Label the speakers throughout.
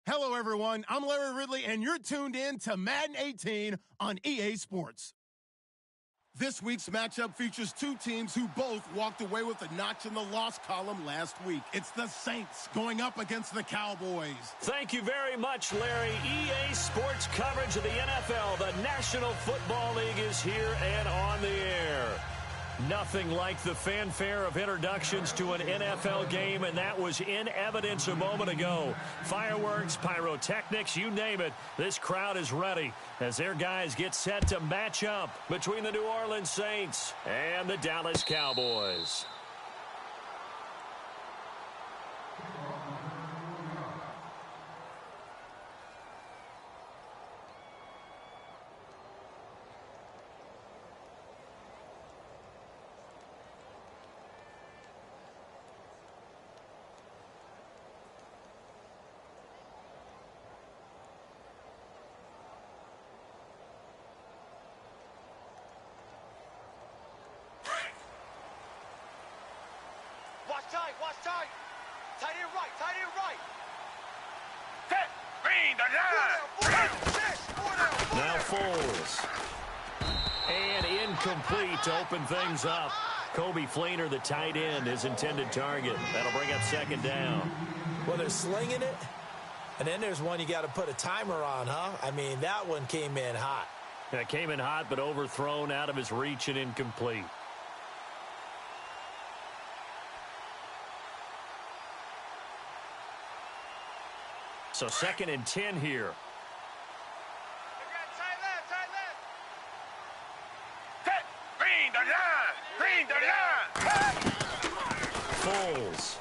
Speaker 1: Hello, everyone. I'm Larry Ridley, and you're tuned in to Madden 18 on EA Sports. This week's matchup features two teams who both walked away with a notch in the loss column last week. It's the Saints going up against the Cowboys.
Speaker 2: Thank you very much, Larry. EA Sports coverage of the NFL. The National Football League is here and on the air. Nothing like the fanfare of introductions to an NFL game, and that was in evidence a moment ago. Fireworks, pyrotechnics, you name it. This crowd is ready as their guys get set to match up between the New Orleans Saints and the Dallas Cowboys.
Speaker 3: Watch tight. Tight end right.
Speaker 4: Set, green, the line.
Speaker 2: Now Foles. And incomplete to open things up. Kobe Fleener, the tight end, his intended target. That'll bring up second down.
Speaker 5: Well, they're slinging it, and then there's one you got to put a timer on, huh? I mean, that one came in hot.
Speaker 2: It came in hot, but overthrown, out of his reach, and incomplete. So 2nd and 10 here.
Speaker 4: Set, green, the line.
Speaker 2: Foles.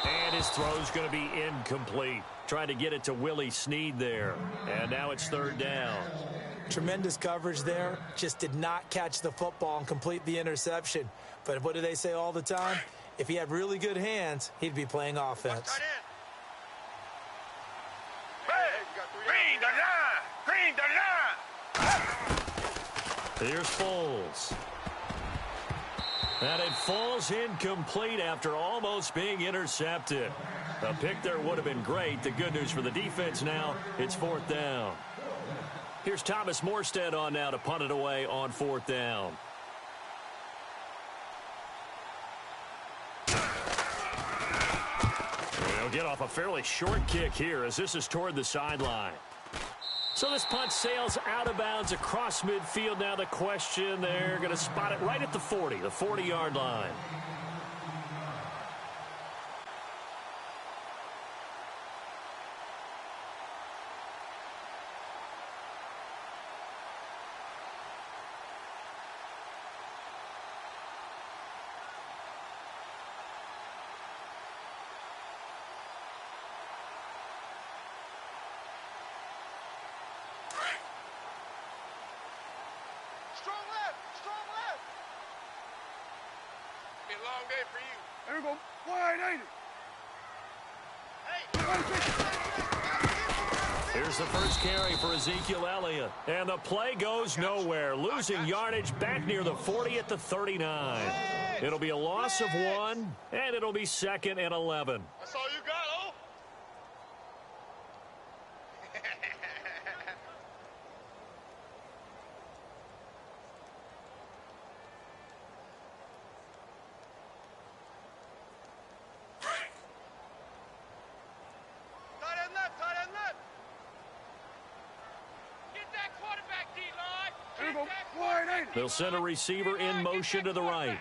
Speaker 2: And his throw's going to be incomplete. Trying to get it to Willie Snead there. And now it's 3rd down.
Speaker 5: Tremendous coverage there. Just did not catch the football and complete the interception. But what do they say all the time? If he had really good hands, he'd be playing offense.
Speaker 4: Green, the line.
Speaker 2: Here's Foles. And it falls incomplete after almost being intercepted. A pick there would have been great. The good news for the defense now, it's 4th down. Here's Thomas Morstead on now to punt it away on 4th down. They'll get off a fairly short kick here as this is toward the sideline. So this punt sails out of bounds across midfield. Now the question, they're going to spot it right at the 40, the 40-yard line.
Speaker 3: Be a long day for you.
Speaker 4: There we go. Wide, ain't it?
Speaker 2: Here's the first carry for Ezekiel Elliott. And the play goes nowhere. Losing yardage back near the 40 at the 39. It'll be a loss of 1, and it'll be 2nd and 11.
Speaker 3: That's all you got, oh?
Speaker 2: They'll send a receiver in motion to the right.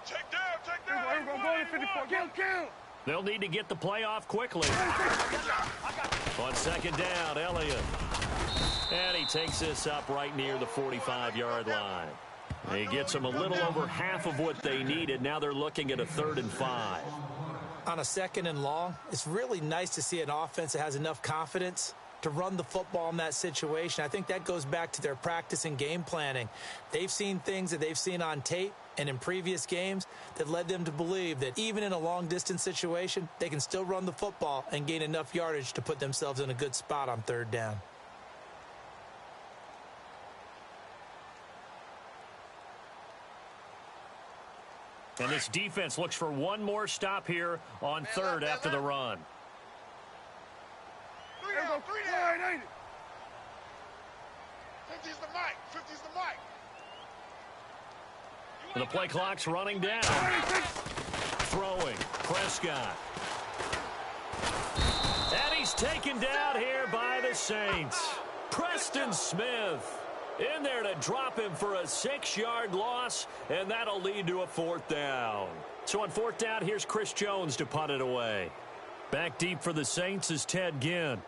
Speaker 3: Check down.
Speaker 4: Kill.
Speaker 2: They'll need to get the play off quickly. On 2nd down, Elliott. And he takes this up right near the 45-yard line. He gets them a little over half of what they needed. Now they're looking at a 3rd and 5.
Speaker 5: On a 2nd and long, it's really nice to see an offense that has enough confidence to run the football in that situation. I think that goes back to their practice and game planning. They've seen things that they've seen on tape and in previous games that led them to believe that even in a long-distance situation, they can still run the football and gain enough yardage to put themselves in a good spot on 3rd down.
Speaker 2: And this defense looks for one more stop here on third after the run.
Speaker 4: Three down, three down. Ain't it? 50's the mic. 50's the mic.
Speaker 2: The play clock's running down. Throwing. Prescott. And he's taken down here by the Saints. Preston Smith in there to drop him for a 6-yard loss, and that'll lead to a 4th down. So on 4th down, here's Chris Jones to punt it away. Back deep for the Saints is Ted Ginn.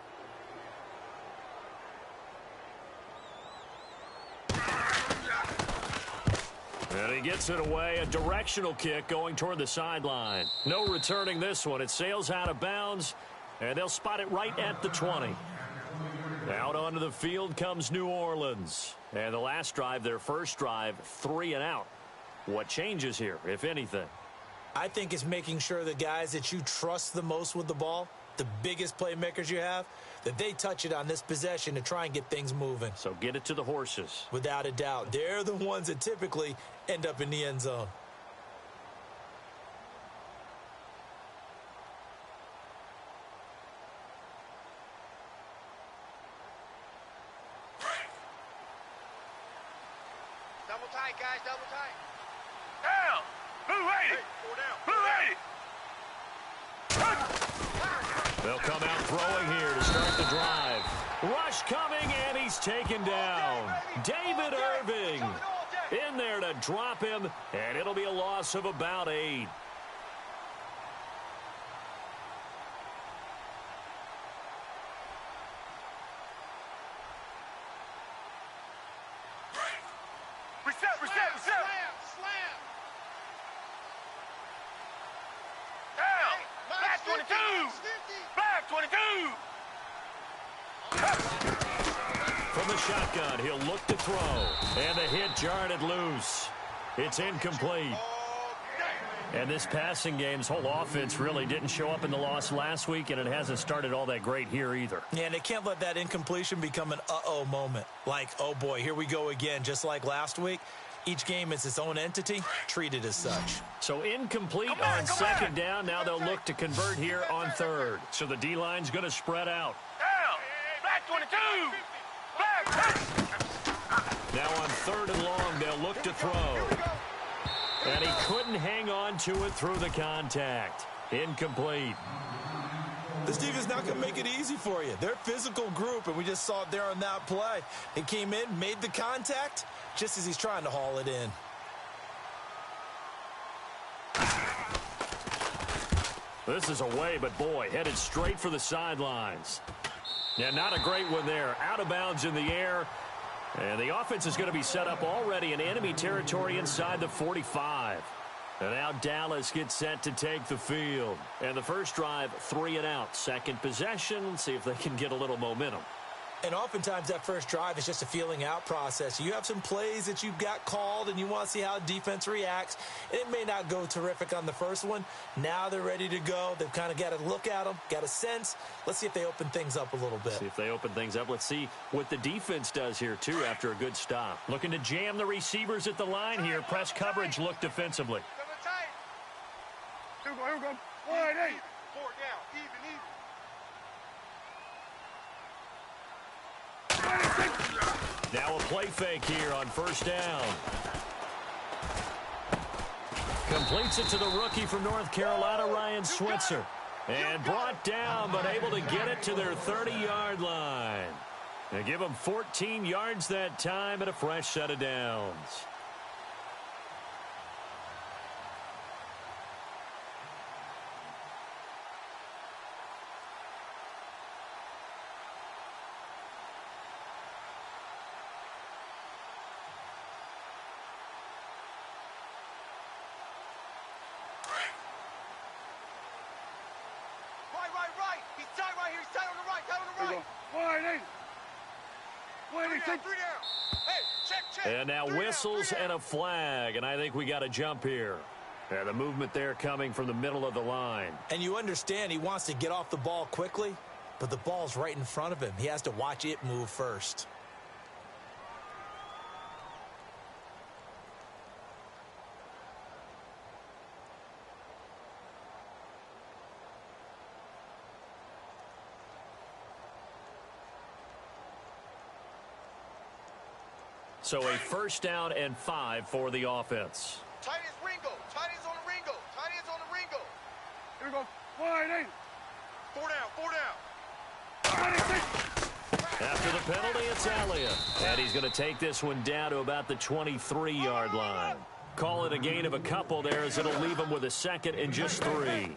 Speaker 2: And he gets it away, a directional kick going toward the sideline. No returning this one. It sails out of bounds, and they'll spot it right at the 20. Out onto the field comes New Orleans. And the last drive, their first drive, 3 and out. What changes here, if anything?
Speaker 5: I think it's making sure the guys that you trust the most with the ball, the biggest playmakers you have, that they touch it on this possession to try and get things moving.
Speaker 2: So get it to the horses.
Speaker 5: Without a doubt. They're the ones that typically end up in the end zone.
Speaker 3: Double tight, guys, double tight.
Speaker 4: Down. Who ready?
Speaker 3: Hey, 4 down.
Speaker 4: Who ready?
Speaker 2: They'll come out throwing here to start the drive. Rush coming, and he's taken down. David Irving in there to drop him, and it'll be a loss of about 8.
Speaker 4: Reset.
Speaker 3: Slam.
Speaker 4: Down. Back 22. Back 22.
Speaker 2: From the shotgun, he'll look to throw, and the hit jarred it loose. It's incomplete. And this passing game's whole offense really didn't show up in the loss last week, and it hasn't started all that great here either.
Speaker 5: Yeah, and they can't let that incompletion become an uh-oh moment. Like, oh boy, here we go again, just like last week. Each game is its own entity, treated as such.
Speaker 2: So incomplete on second down. Now they'll look to convert here on third. So the D-line's going to spread out.
Speaker 4: Down. Back 22. Back.
Speaker 2: Now on third and long, they'll look to throw. And he couldn't hang on to it through the contact. Incomplete.
Speaker 5: This defense not going to make it easy for you. They're a physical group, and we just saw it there on that play. He came in, made the contact, just as he's trying to haul it in.
Speaker 2: This is away, but boy, headed straight for the sidelines. Yeah, not a great one there. Out of bounds in the air. And the offense is going to be set up already in enemy territory inside the 45. And now Dallas gets set to take the field. And the first drive, 3 and out. Second possession, let's see if they can get a little momentum.
Speaker 5: And oftentimes that first drive is just a feeling out process. You have some plays that you've got called and you want to see how defense reacts. It may not go terrific on the first one. Now they're ready to go. They've kind of got to look at them, got a sense. Let's see if they open things up a little bit.
Speaker 2: See if they open things up. Let's see what the defense does here, too, after a good stop. Looking to jam the receivers at the line here. Press coverage look defensively.
Speaker 3: Double tight.
Speaker 4: Here we go. 1-8.
Speaker 3: 4 down. Even.
Speaker 2: Now a play fake here on first down. Completes it to the rookie from North Carolina, Ryan Switzer. And brought down, but able to get it to their 30-yard line. They give them 14 yards that time and a fresh set of downs.
Speaker 3: Right. He's tight right here. He's tight on the right.
Speaker 4: Here we go. 1-8.
Speaker 3: 3 down. Hey, check.
Speaker 2: And now whistles and a flag, and I think we got a jump here. Yeah, the movement there coming from the middle of the line.
Speaker 5: And you understand he wants to get off the ball quickly, but the ball's right in front of him. He has to watch it move first.
Speaker 2: So a first down and 5 for the offense.
Speaker 3: Tight ends Ringo. Tight ends on the Ringo. Tight ends on the Ringo.
Speaker 4: Here we go. Wide 8.
Speaker 3: 4 down. 4 down.
Speaker 2: After the penalty, it's Elliott. And he's going to take this one down to about the 23-yard line. Call it a gain of a couple there as it'll leave him with a second and just 3.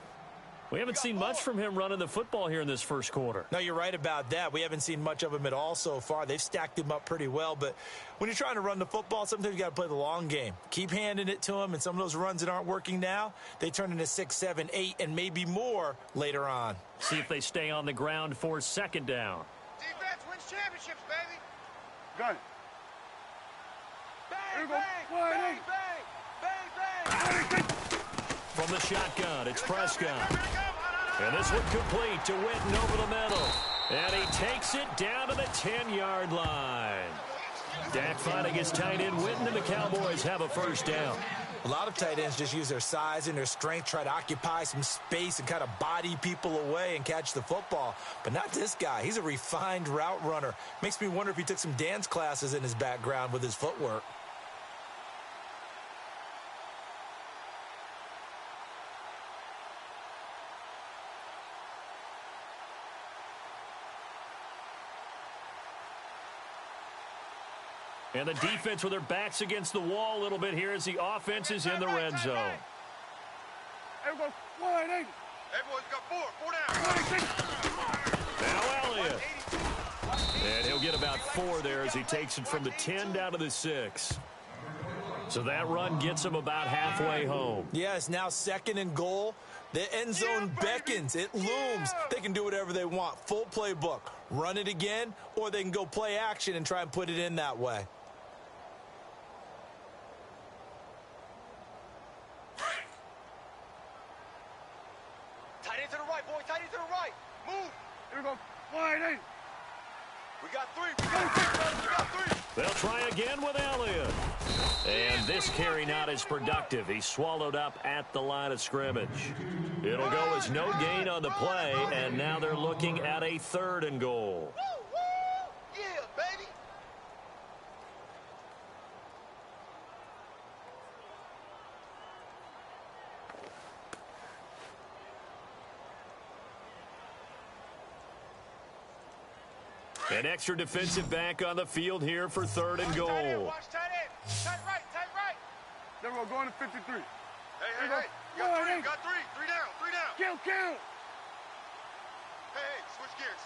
Speaker 2: We haven't seen much from him running the football here in this first quarter.
Speaker 5: No, you're right about that. We haven't seen much of him at all so far. They've stacked him up pretty well, but when you're trying to run the football, sometimes you got to play the long game. Keep handing it to him, and some of those runs that aren't working now, they turn into 6, 7, 8, and maybe more later on.
Speaker 2: See if they stay on the ground for second down.
Speaker 3: Defense wins championships, baby.
Speaker 4: Got it.
Speaker 3: Bang,
Speaker 4: Here we go.
Speaker 3: bang,
Speaker 4: Wide
Speaker 3: bang,
Speaker 4: 8.
Speaker 3: bang, bang, bang.
Speaker 2: From the shotgun, it's Prescott. And this one complete to Witten over the middle. And he takes it down to the 10-yard line. Dak finding his tight end Witten, and the Cowboys have a first down.
Speaker 5: A lot of tight ends just use their size and their strength, try to occupy some space and kind of body people away and catch the football. But not this guy. He's a refined route runner. Makes me wonder if he took some dance classes in his background with his footwork.
Speaker 2: And the defense with their backs against the wall a little bit here as the offense is in the red zone.
Speaker 4: Here we go. Wide 8.
Speaker 3: Everyone's got 4. 4 down.
Speaker 2: Now Elliott. And he'll get about 4 there as he takes it from the 10 down to the 6. So that run gets him about halfway home.
Speaker 5: Yeah, it's now second and goal. The end zone beckons. It looms. They can do whatever they want. Full playbook. Run it again, or they can go play action and try and put it in that way.
Speaker 3: Tight end to the right, boy. Tight end to the right. Move.
Speaker 4: Here we go. Wide 8.
Speaker 3: We got 3. We got 3.
Speaker 2: They'll try again with Elliott. And this carry not as productive. He's swallowed up at the line of scrimmage. It'll go as no gain on the play, and now they're looking at a 3rd and goal.
Speaker 3: Woo, woo. Yeah, baby.
Speaker 2: An extra defensive back on the field here for 3rd and goal.
Speaker 3: Tight end, watch tight end. Tight right, tight right.
Speaker 4: Then we're going to 53.
Speaker 3: Hey, hey, hey. Got 3, got 3. 3 down, 3 down.
Speaker 4: Kill.
Speaker 3: Hey, switch gears.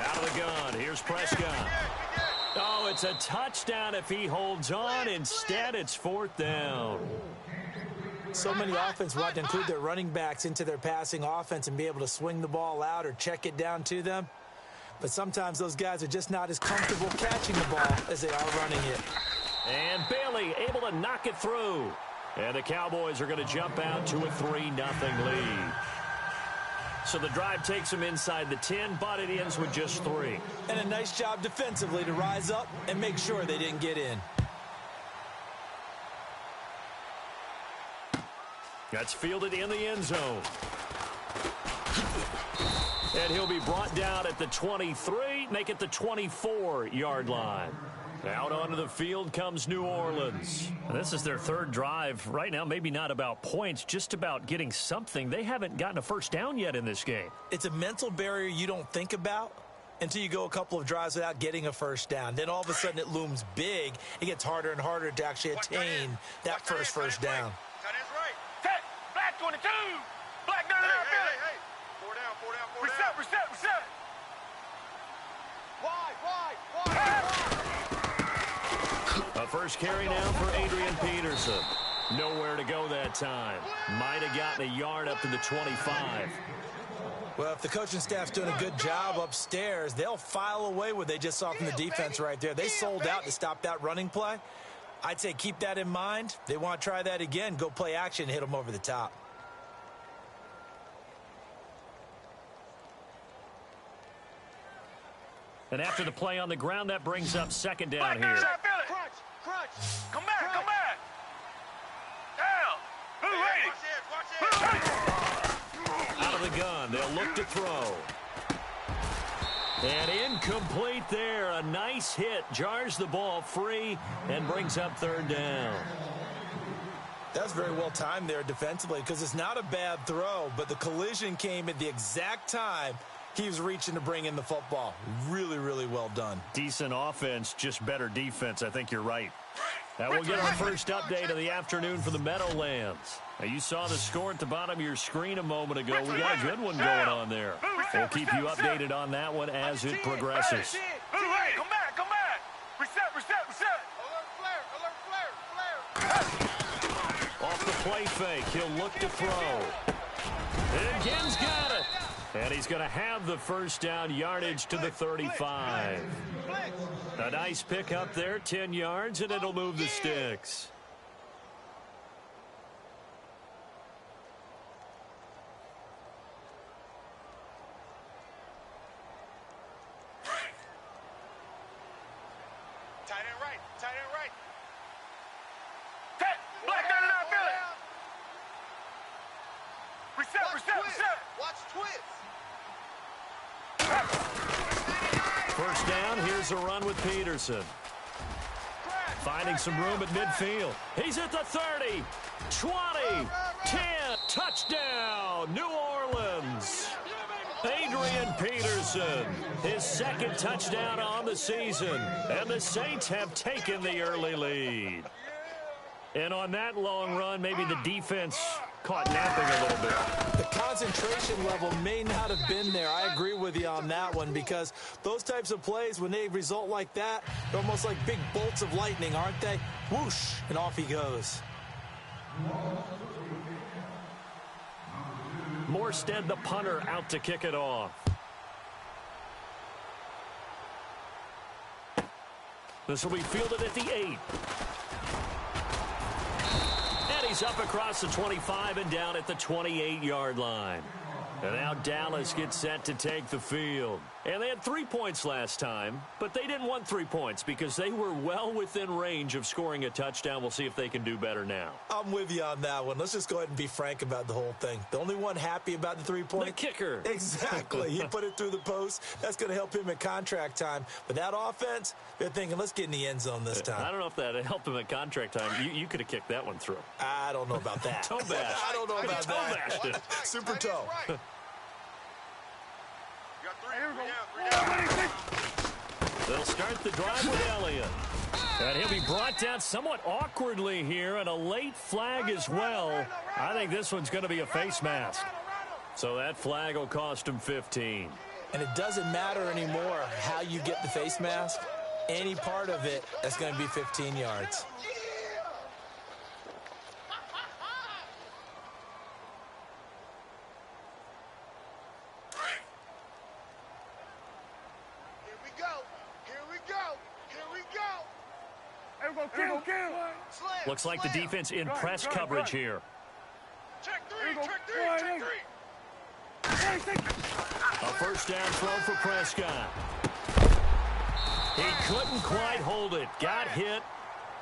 Speaker 2: Out of the gun, here's Prescott. Oh, it's a touchdown if he holds on. Instead, it's 4th down.
Speaker 5: So many offenses want to include their running backs into their passing offense and be able to swing the ball out or check it down to them. But sometimes those guys are just not as comfortable catching the ball as they are running it.
Speaker 2: And Bailey able to knock it through. And the Cowboys are going to jump out to a 3-0 lead. So the drive takes them inside the 10, but it ends with just 3.
Speaker 5: And a nice job defensively to rise up and make sure they didn't get in.
Speaker 2: That's fielded in the end zone. And he'll be brought down at the 23, make it the 24-yard line. Out onto the field comes New Orleans. And this is their 3rd drive. Right now, maybe not about points, just about getting something. They haven't gotten a first down yet in this game.
Speaker 5: It's a mental barrier you don't think about until you go a couple of drives without getting a first down. Then all of a sudden it looms big. It gets harder and harder to actually attain that first down.
Speaker 3: Tight end's right.
Speaker 4: Set. Black 22. Black, no.
Speaker 3: Hey. 4 down, 4 down, 4 down.
Speaker 4: Reset.
Speaker 3: Wide.
Speaker 2: A first carry now for Adrian Peterson. Nowhere to go that time. Might have gotten a yard up to the 25.
Speaker 5: Well, if the coaching staff's doing a good job upstairs, they'll file away what they just saw from the defense right there. They sold out to stop that running play. I'd say keep that in mind. They want to try that again. Go play action and hit them over the top.
Speaker 2: And after the play on the ground, that brings up second down here.
Speaker 3: Crunch.
Speaker 4: Come back. Down. Move,
Speaker 3: Watch it.
Speaker 2: Out of the gun, they'll look to throw. And incomplete there. A nice hit. Jars the ball free and brings up third down.
Speaker 5: That's very well timed there defensively because it's not a bad throw, but the collision came at the exact time he was reaching to bring in the football. Really, really well done.
Speaker 2: Decent offense, just better defense. I think you're right. Now we'll get our first update of the afternoon for the Meadowlands. Now you saw the score at the bottom of your screen a moment ago. We got a good one going on there. We'll keep you updated on that one as it progresses.
Speaker 4: Come back, come back. Reset. Alert flare.
Speaker 2: Off the play fake, he'll look to throw. And Ginn's got it. And he's going to have the first down, yardage to the 35. A nice pick up there, 10 yards, and it'll move the sticks.
Speaker 3: Tight end right.
Speaker 4: Black down and out, Billy. Reset.
Speaker 3: Watch twist.
Speaker 2: First down, here's a run with Peterson. Finding some room at midfield. He's at the 30, 20, 10, touchdown, New Orleans. Adrian Peterson, his second touchdown on the season, and the Saints have taken the early lead. And on that long run, maybe the defense caught napping a little bit.
Speaker 5: The concentration level may not have been there. I agree with you on that one because those types of plays, when they result like that, they're almost like big bolts of lightning, aren't they? Whoosh, and off he goes.
Speaker 2: Morstead, the punter, out to kick it off. This will be fielded at the 8. And he's up across the 25 and down at the 28-yard line. And now Dallas gets set to take the field. And they had 3 points last time, but they didn't want 3 points because they were well within range of scoring a touchdown. We'll see if they can do better now.
Speaker 5: I'm with you on that one. Let's just go ahead and be frank about the whole thing. The only one happy about the 3 points?
Speaker 2: The kicker.
Speaker 5: Exactly. He put it through the post. That's going to help him at contract time. But that offense, they're thinking, let's get in the end zone this time.
Speaker 2: I don't know if that helped him at contract time. You could have kicked that one through.
Speaker 5: I don't know about that.
Speaker 2: Toe bash.
Speaker 5: I don't know about that.
Speaker 2: Toe bashed it.
Speaker 5: Super toe.
Speaker 2: They'll start the drive with Elliott. And he'll be brought down somewhat awkwardly here, and a late flag as well. I think this one's going to be a face mask. So that flag will cost him 15.
Speaker 5: And it doesn't matter anymore how you get the face mask. Any part of it, that's going to be 15 yards.
Speaker 2: Looks like the defense in press coverage here.
Speaker 3: Check three.
Speaker 2: A first down throw for Prescott. He couldn't quite hold it. Got hit.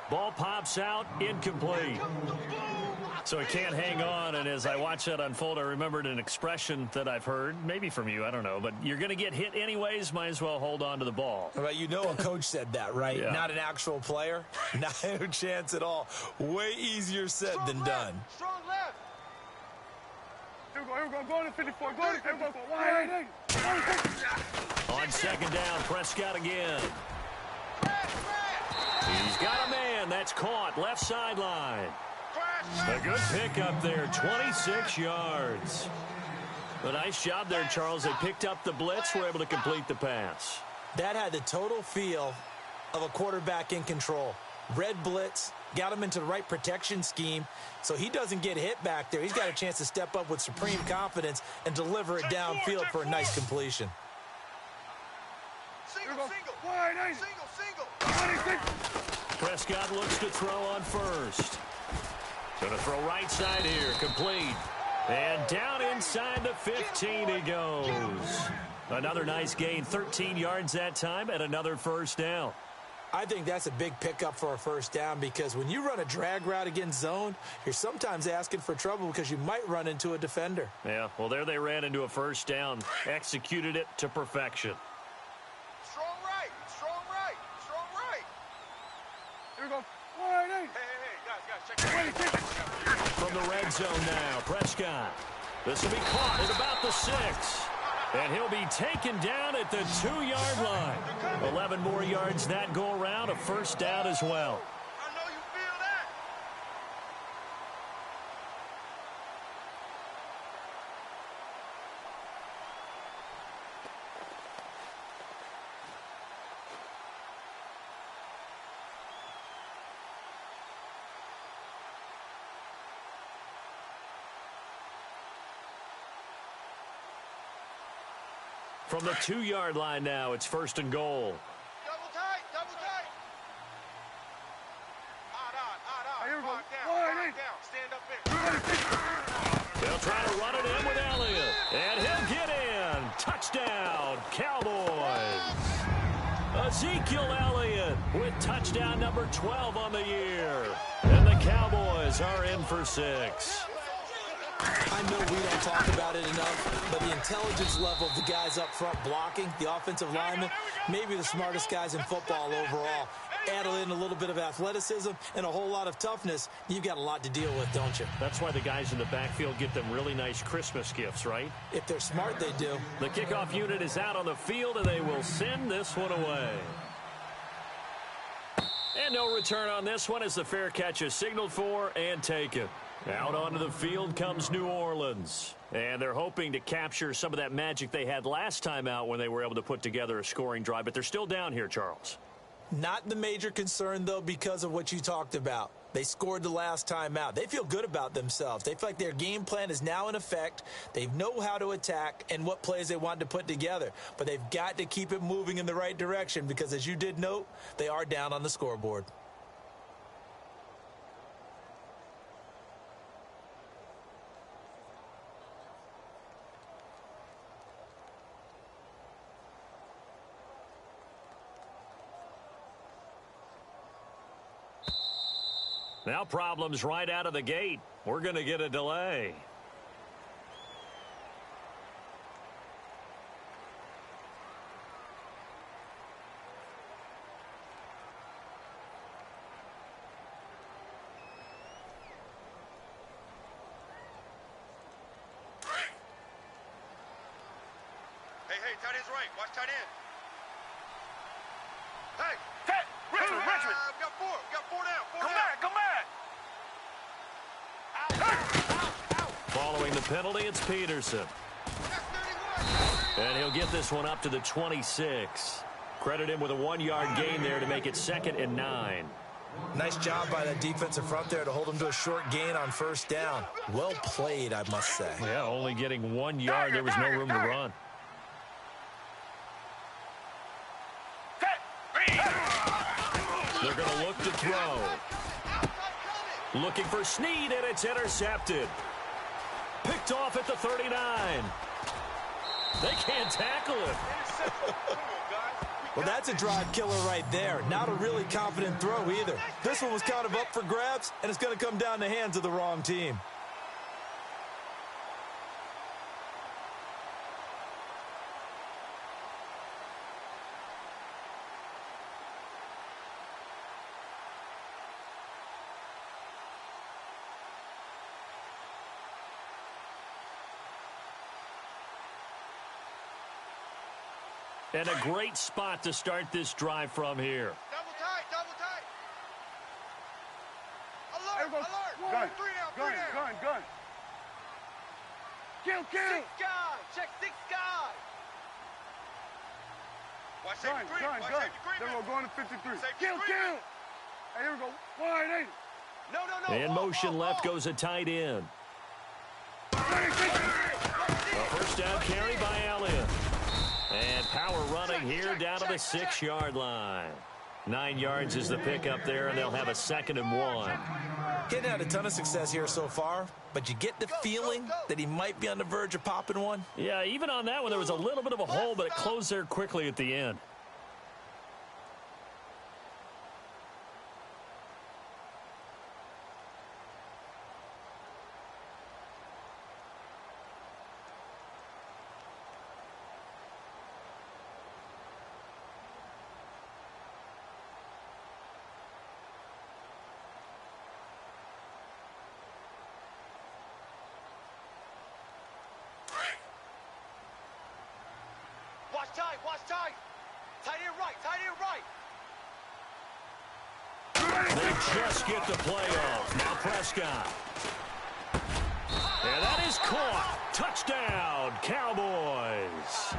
Speaker 2: Ball pops out. Incomplete. So he can't hang on, and as I watch that unfold, I remembered an expression that I've heard, maybe from you, I don't know, but you're going to get hit anyways, might as well hold on to the ball.
Speaker 5: Well, you know a coach said that, right?
Speaker 2: Yeah.
Speaker 5: Not an actual player. No chance at all. Way easier said than done.
Speaker 3: Strong left.
Speaker 4: Here we go. Go to 54. Go to 54.
Speaker 2: On second down, Prescott again. He's got a man. That's caught. Left sideline. A good pick up there, 26 yards. A nice job there, Charles. They picked up the blitz, were able to complete the pass.
Speaker 5: That had the total feel of a quarterback in control. Red blitz, got him into the right protection scheme, so he doesn't get hit back there. He's got a chance to step up with supreme confidence and deliver it downfield for a nice completion.
Speaker 3: Single.
Speaker 2: Prescott looks to throw on first. Going to throw right side here, complete. And down inside the 15 he goes. Another nice gain, 13 yards that time, and another first down.
Speaker 5: I think that's a big pickup for a first down because when you run a drag route against zone, you're sometimes asking for trouble because you might run into a defender.
Speaker 2: Yeah, well, there they ran into a first down, executed it to perfection.
Speaker 4: we go. 180. Hey, guys, check it.
Speaker 2: From the red zone now, Prescott. This will be caught at about the 6. And he'll be taken down at the 2-yard line. 11 more yards that go around, a first down as well.
Speaker 3: I know you feel that.
Speaker 2: From the 2-yard line now, it's first and goal.
Speaker 3: Double tight, double tight. Odd.
Speaker 4: Here we go.
Speaker 3: Five down. Stand up in.
Speaker 2: They'll try to run it in with Elliott. And he'll get in. Touchdown, Cowboys. Ezekiel Elliott with touchdown number 12 on the year. And the Cowboys are in for 6.
Speaker 5: I know we don't talk about it enough, but the intelligence level of the guys up front blocking, the offensive linemen, maybe the smartest guys in football overall. Add in a little bit of athleticism and a whole lot of toughness, you've got a lot to deal with, don't you?
Speaker 2: That's why the guys in the backfield get them really nice Christmas gifts, right?
Speaker 5: If they're smart, they do.
Speaker 2: The kickoff unit is out on the field, and they will send this one away. And no return on this one as the fair catch is signaled for and taken. Out onto the field comes New Orleans. And they're hoping to capture some of that magic they had last time out when they were able to put together a scoring drive. But they're still down here, Charles.
Speaker 5: Not the major concern, though, because of what you talked about. They scored the last time out. They feel good about themselves. They feel like their game plan is now in effect. They know how to attack and what plays they want to put together. But they've got to keep it moving in the right direction because, as you did note, they are down on the scoreboard.
Speaker 2: Now problems right out of the gate. We're going to get a delay.
Speaker 3: Hey, tight end's right. Watch tight end. Hey,
Speaker 4: Ted, Richmond.
Speaker 3: we got four down.
Speaker 4: Come back.
Speaker 2: Following the penalty, it's Peterson. And he'll get this one up to the 26. Credit him with a 1-yard gain there to make it 2nd and 9.
Speaker 5: Nice job by that defensive front there to hold him to a short gain on first down. Well played, I must say.
Speaker 2: Yeah, only getting 1 yard. There was no room to run. They're going to look to throw. Looking for Snead, and it's intercepted. Picked off at the 39. They can't tackle him.
Speaker 5: Well, that's a drive killer right there. Not a really confident throw either. This one was kind of up for grabs, and it's going to come down the hands of the wrong team.
Speaker 2: And a great spot to start this drive from here.
Speaker 3: Double tight. Alert.
Speaker 4: Gun.
Speaker 3: Three down.
Speaker 4: Kill.
Speaker 3: 6 guys. Check 6 guys. Watch safety
Speaker 4: Gun.
Speaker 3: creep.
Speaker 4: Then we're going to 53.
Speaker 3: Safety
Speaker 4: Kill.
Speaker 3: creep.
Speaker 4: Hey, here we go. 180.
Speaker 3: No.
Speaker 2: In motion left goes a tight end. A first down carry by Elliott. And power running here down to the 6-yard line. 9 yards is the pickup there, and they'll have a 2nd and 1.
Speaker 5: Getting had a ton of success here so far, but you get the feeling that he might be on the verge of popping one.
Speaker 2: Yeah, even on that one, there was a little bit of a hole, but it closed there quickly at the end.
Speaker 3: Watch tight, watch tight. Tight end right, tight end right.
Speaker 2: They just get the play off. Now Prescott. And that is caught. Touchdown, Cowboys.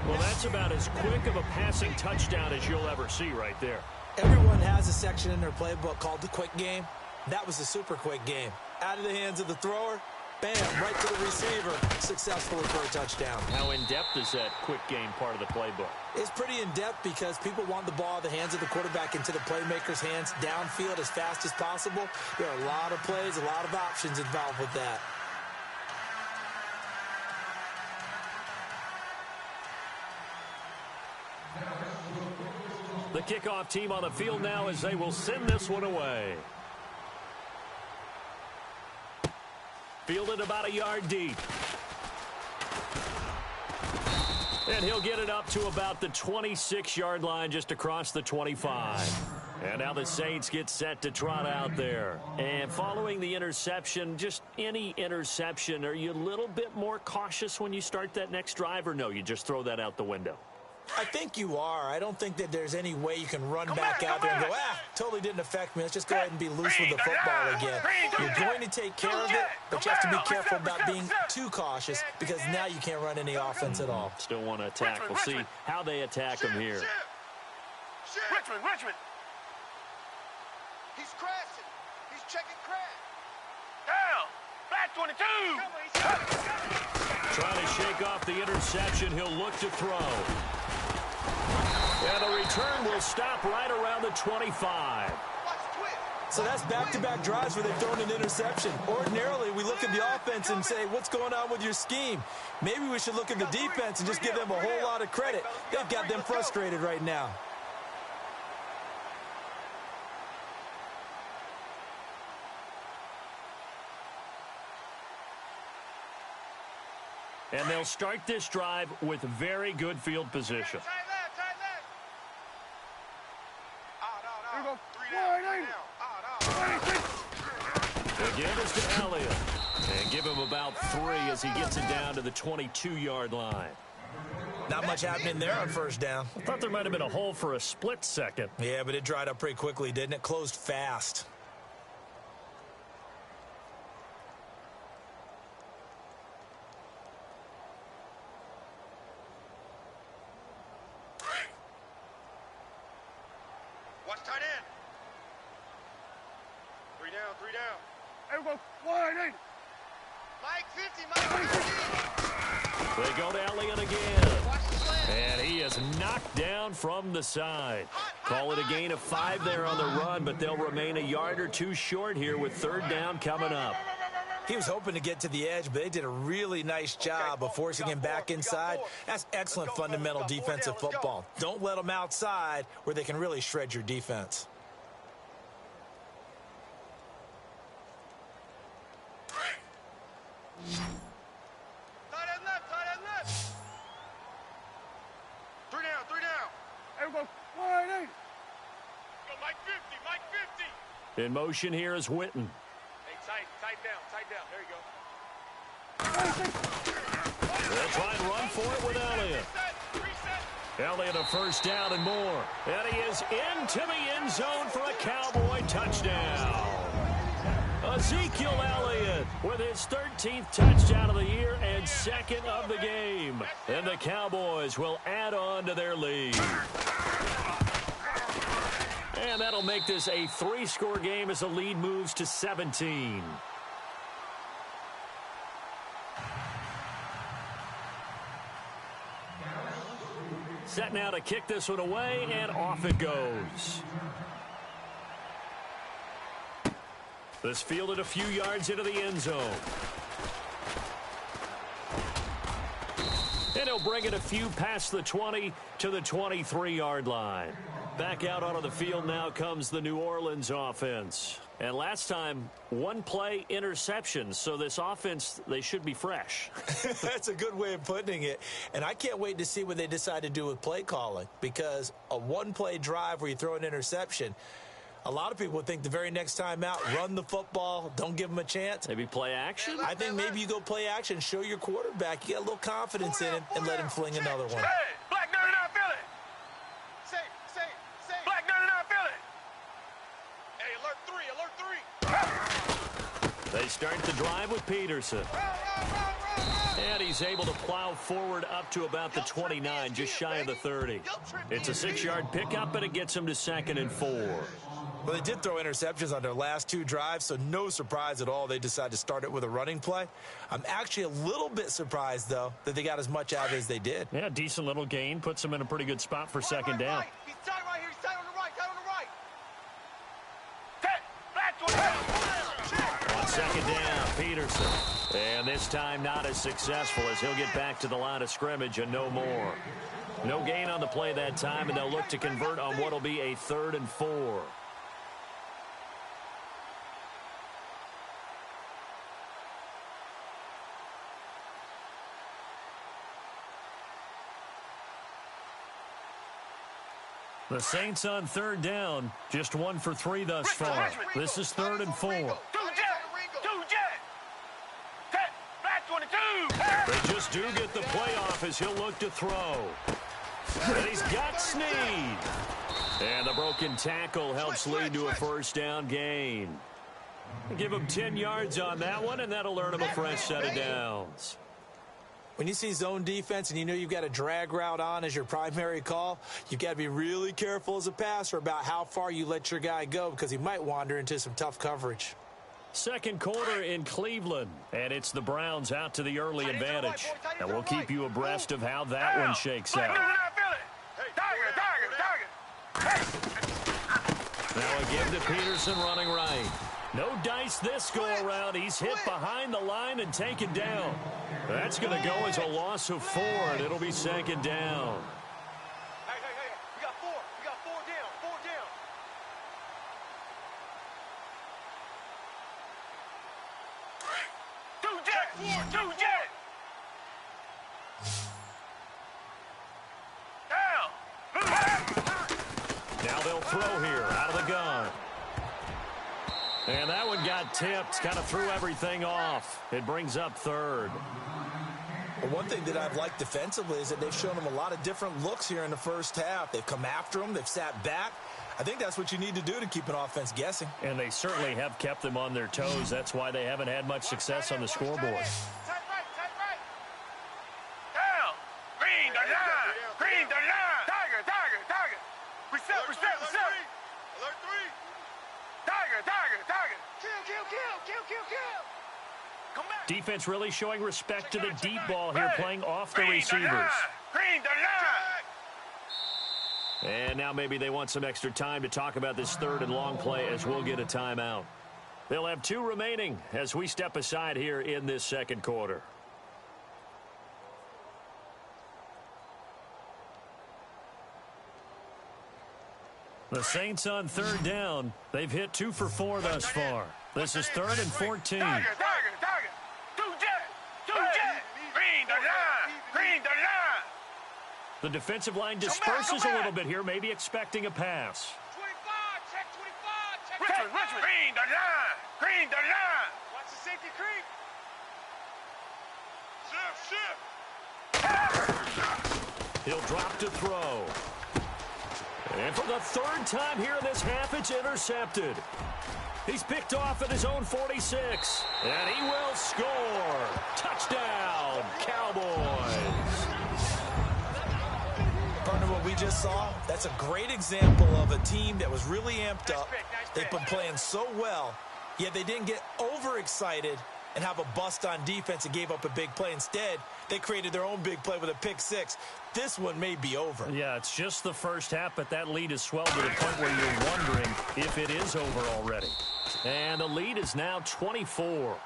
Speaker 2: Well, that's about as quick of a passing touchdown as you'll ever see right there.
Speaker 5: Everyone has a section in their playbook called the quick game. That was the super quick game. Out of the hands of the thrower, bam, right to the receiver, successfully for a touchdown.
Speaker 2: How in-depth is that quick game part of the playbook?
Speaker 5: It's pretty in-depth because people want the ball in the hands of the quarterback into the playmaker's hands downfield as fast as possible. There are a lot of plays, a lot of options involved with that.
Speaker 2: The kickoff team on the field now as they will send this one away. Fielded about a yard deep. And he'll get it up to about the 26-yard line, just across the 25. And now the Saints get set to trot out there. And following the interception, just any interception, are you a little bit more cautious when you start that next drive, or no, you just throw that out the window?
Speaker 5: I think you are. I don't think that there's any way you can run back out there and go, totally didn't affect me. Let's just go ahead and be loose with the football again. You're going to take care of it, but you have to be careful about being too cautious because now you can't run any offense at all.
Speaker 2: Still want to attack. We'll see how they attack him here.
Speaker 4: Richmond.
Speaker 3: He's crashing. He's checking crash.
Speaker 4: Down. Back 22.
Speaker 2: Trying to shake off the interception. He'll look to throw. And the return will stop right around the 25.
Speaker 5: So that's back-to-back drives where they've thrown an interception. Ordinarily, we look at the offense and say, what's going on with your scheme? Maybe we should look at the defense and just give them a whole lot of credit. They've got them frustrated right now.
Speaker 2: And they'll start this drive with very good field position. Again, it's to Elliott. And give him about 3 as he gets it down to the 22-yard line.
Speaker 5: Not much happening there on first down.
Speaker 2: I thought there might have been a hole for a split second.
Speaker 5: Yeah, but it dried up pretty quickly, didn't it? Closed fast.
Speaker 3: Watch tight end. 3 down, 3 down.
Speaker 4: Hey, we go wide 80.
Speaker 3: Mike 50, Mike 50.
Speaker 2: They go to Elliott again. And he is knocked down from the side. Call it a gain of 5 there on the run, but they'll remain a yard or 2 short here with third down coming up.
Speaker 5: He was hoping to get to the edge, but they did a really nice job of forcing him back inside. That's excellent fundamental defensive football. Don't let them outside where they can really shred your defense.
Speaker 3: Tight end left, tight end left. 3 down, 3 down.
Speaker 4: Hey, we go wide 80.
Speaker 3: Go Mike 50, Mike 50.
Speaker 2: In motion here is Witten.
Speaker 3: Hey, tight down, tight down. There you go.
Speaker 2: They'll try and run for it with Elliott. Elliott a first down and more. And he is into the end zone for a Cowboy touchdown. Ezekiel Elliott with his 13th touchdown of the year and 2nd of the game. And the Cowboys will add on to their lead. And that'll make this a 3-score game as the lead moves to 17. Set now to kick this one away, and off it goes. This fielded a few yards into the end zone. And he'll bring it a few past the 20 to the 23-yard line. Back out onto the field now comes the New Orleans offense. And last time, 1 play interception. So this offense, they should be fresh.
Speaker 5: That's a good way of putting it. And I can't wait to see what they decide to do with play calling. Because a 1-play drive where you throw an interception, A lot of people would think the very next time out, run the football, don't give him a chance.
Speaker 2: Maybe play action?
Speaker 5: I think maybe you go play action, show your quarterback you got a little confidence in him, and let him fling another one.
Speaker 4: Hey, Black 99 Philly.
Speaker 3: Say.
Speaker 4: Black 99 Philly.
Speaker 3: Hey, alert 3.
Speaker 2: They start the drive with Peterson. And he's able to plow forward up to about the 29, just shy of the 30. It's a 6-yard pickup, and it gets him to 2nd and 4.
Speaker 5: Well, they did throw interceptions on their last 2 drives, so no surprise at all they decided to start it with a running play. I'm actually a little bit surprised, though, that they got as much out as they did.
Speaker 2: Yeah, decent little gain. Puts them in a pretty good spot for 2nd down.
Speaker 3: Right. He's tight right here. He's tight on the right. Tight on the right.
Speaker 4: Black 22.
Speaker 2: On 2nd down, Peterson. And this time not as successful as he'll get back to the line of scrimmage and no more. No gain on the play that time, and they'll look to convert on what will be a 3rd and 4. The Saints on 3rd down, just 1 for 3 thus far. This is 3rd and 4.
Speaker 4: 2 jet. Black 22.
Speaker 2: They just do get the playoff as he'll look to throw. And he's got Snead. And the broken tackle helps lead to a 1st down gain. Give him 10 yards on that one, and that'll earn him a fresh set of downs.
Speaker 5: When you see zone defense and you know you've got a drag route on as your primary call, you've got to be really careful as a passer about how far you let your guy go because he might wander into some tough coverage.
Speaker 2: 2nd quarter in Cleveland, and it's the Browns out to the early advantage. And we'll keep you abreast of how that one shakes out. Now again to Peterson running right. No dice this go-around. He's hit behind the line and taken down. That's going to go as a loss of 4, and it'll be 2nd down.
Speaker 3: Hey. We got 4. We got 4 down. 4 down.
Speaker 4: Two jet. Down.
Speaker 2: Now they'll throw here out of the gun. And that one got tipped, kind of threw everything off. It brings up 3rd.
Speaker 5: Well, one thing that I've liked defensively is that they've shown them a lot of different looks here in the first half. They've come after them. They've sat back. I think that's what you need to do to keep an offense guessing.
Speaker 2: And they certainly have kept them on their toes. That's why they haven't had much success on the scoreboard.
Speaker 4: Tight right. Down. Green the line. Tiger. Reset.
Speaker 3: Alert 3. Tiger. Kill.
Speaker 4: Come back.
Speaker 2: Defense really showing respect to the deep ball here, playing off the receivers.
Speaker 4: Green the line.
Speaker 2: And now maybe they want some extra time to talk about this 3rd and long play as we'll get a timeout. They'll have 2 remaining as we step aside here in this 2nd quarter. The Saints on 3rd down. They've hit 2 for 4 thus far. This is 3rd and 14.
Speaker 4: Tiger. 2 jet. Green the line.
Speaker 2: The defensive line disperses a little bit here, maybe expecting a pass.
Speaker 3: 25. Check.
Speaker 4: Richmond. Green the line.
Speaker 3: Watch the safety creep. Shift.
Speaker 2: He'll drop to throw. And for the 3rd time here in this half, it's intercepted. He's picked off at his own 46. And he will score. Touchdown, Cowboys.
Speaker 5: Partner, what we just saw, that's a great example of a team that was really amped up. They've been playing so well, yet they didn't get overexcited and have a bust on defense and gave up a big play. Instead, they created their own big play with a pick 6. This one may be over.
Speaker 2: Yeah, it's just the first half, but that lead has swelled to the point where you're wondering if it is over already. And the lead is now 24.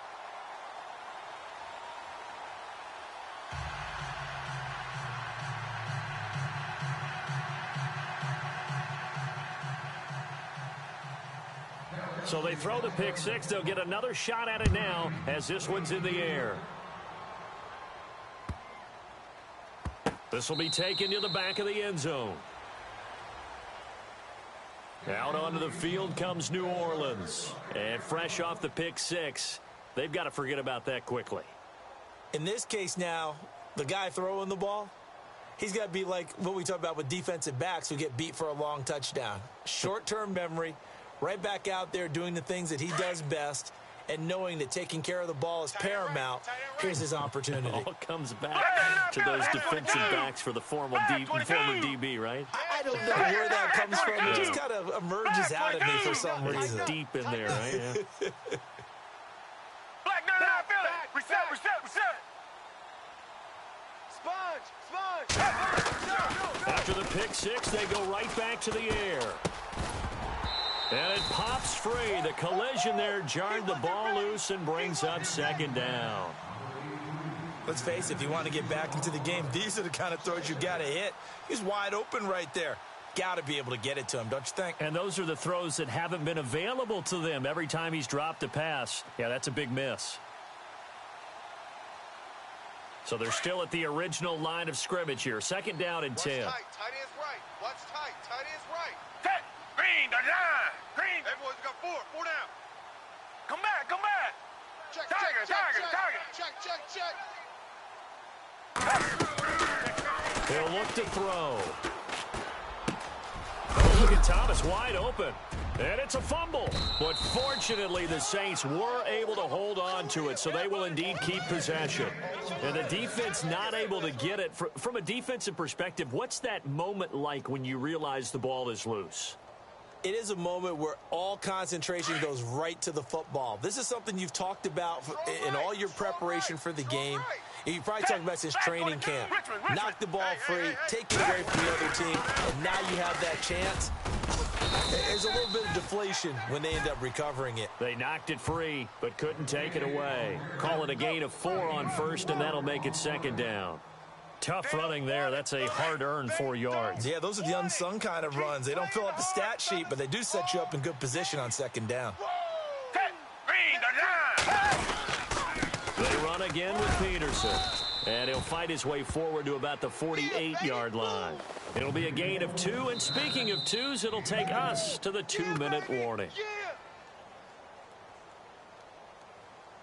Speaker 2: So they throw the pick 6. They'll get another shot at it now as this one's in the air. This will be taken to the back of the end zone. Out onto the field comes New Orleans. And fresh off the pick six, they've got to forget about that quickly.
Speaker 5: In this case now, the guy throwing the ball, he's got to be like what we talk about with defensive backs who get beat for a long touchdown. Short-term memory, right back out there doing the things that he does best, and knowing that taking care of the ball is paramount. Here's his opportunity.
Speaker 2: It all comes back to those defensive backs for the former DB, right?
Speaker 5: I don't know where that comes from. It just kind of emerges out of me for some reason.
Speaker 2: Deep in there, right? Yeah.
Speaker 4: Black, no, I feel it. Reset.
Speaker 3: Sponge.
Speaker 2: After the pick six, they go right back to the air. And it pops free. The collision there jarred the ball loose and brings up second down.
Speaker 5: Let's face it, if you want to get back into the game, these are the kind of throws you got to hit. He's wide open right there. Got to be able to get it to him, don't you think?
Speaker 2: And those are the throws that haven't been available to them every time he's dropped a pass. Yeah, that's a big miss. So they're still at the original line of scrimmage here. Second down and 10.
Speaker 3: Tight ends right. Watch tight. Tight ends right.
Speaker 4: Set. Green, the line. Green.
Speaker 3: Everyone's got four down.
Speaker 4: Come back.
Speaker 3: Check.
Speaker 2: He'll look to throw. Oh, look at Thomas wide open. And it's a fumble. But fortunately, the Saints were able to hold on to it, so they will indeed keep possession. And the defense not able to get it. From a defensive perspective, what's that moment like when you realize the ball is loose?
Speaker 5: It is a moment where all concentration goes right to the football. This is something you've talked about in all your preparation for the game. You probably talked about since training camp. Knock the ball free, take it away from the other team, and now you have that chance. There's a little bit of deflation when they end up recovering it.
Speaker 2: They knocked it free, but couldn't take it away. Call it a gain of 4 on first, and that'll make it second down. Tough running there. That's a hard-earned 4 yards.
Speaker 5: Yeah, those are the unsung kind of runs. They don't fill up the stat sheet, but they do set you up in good position on second down.
Speaker 2: They run again with Peterson. And he'll fight his way forward to about the 48-yard line. It'll be a gain of 2, and speaking of 2s, it'll take us to the 2-minute warning.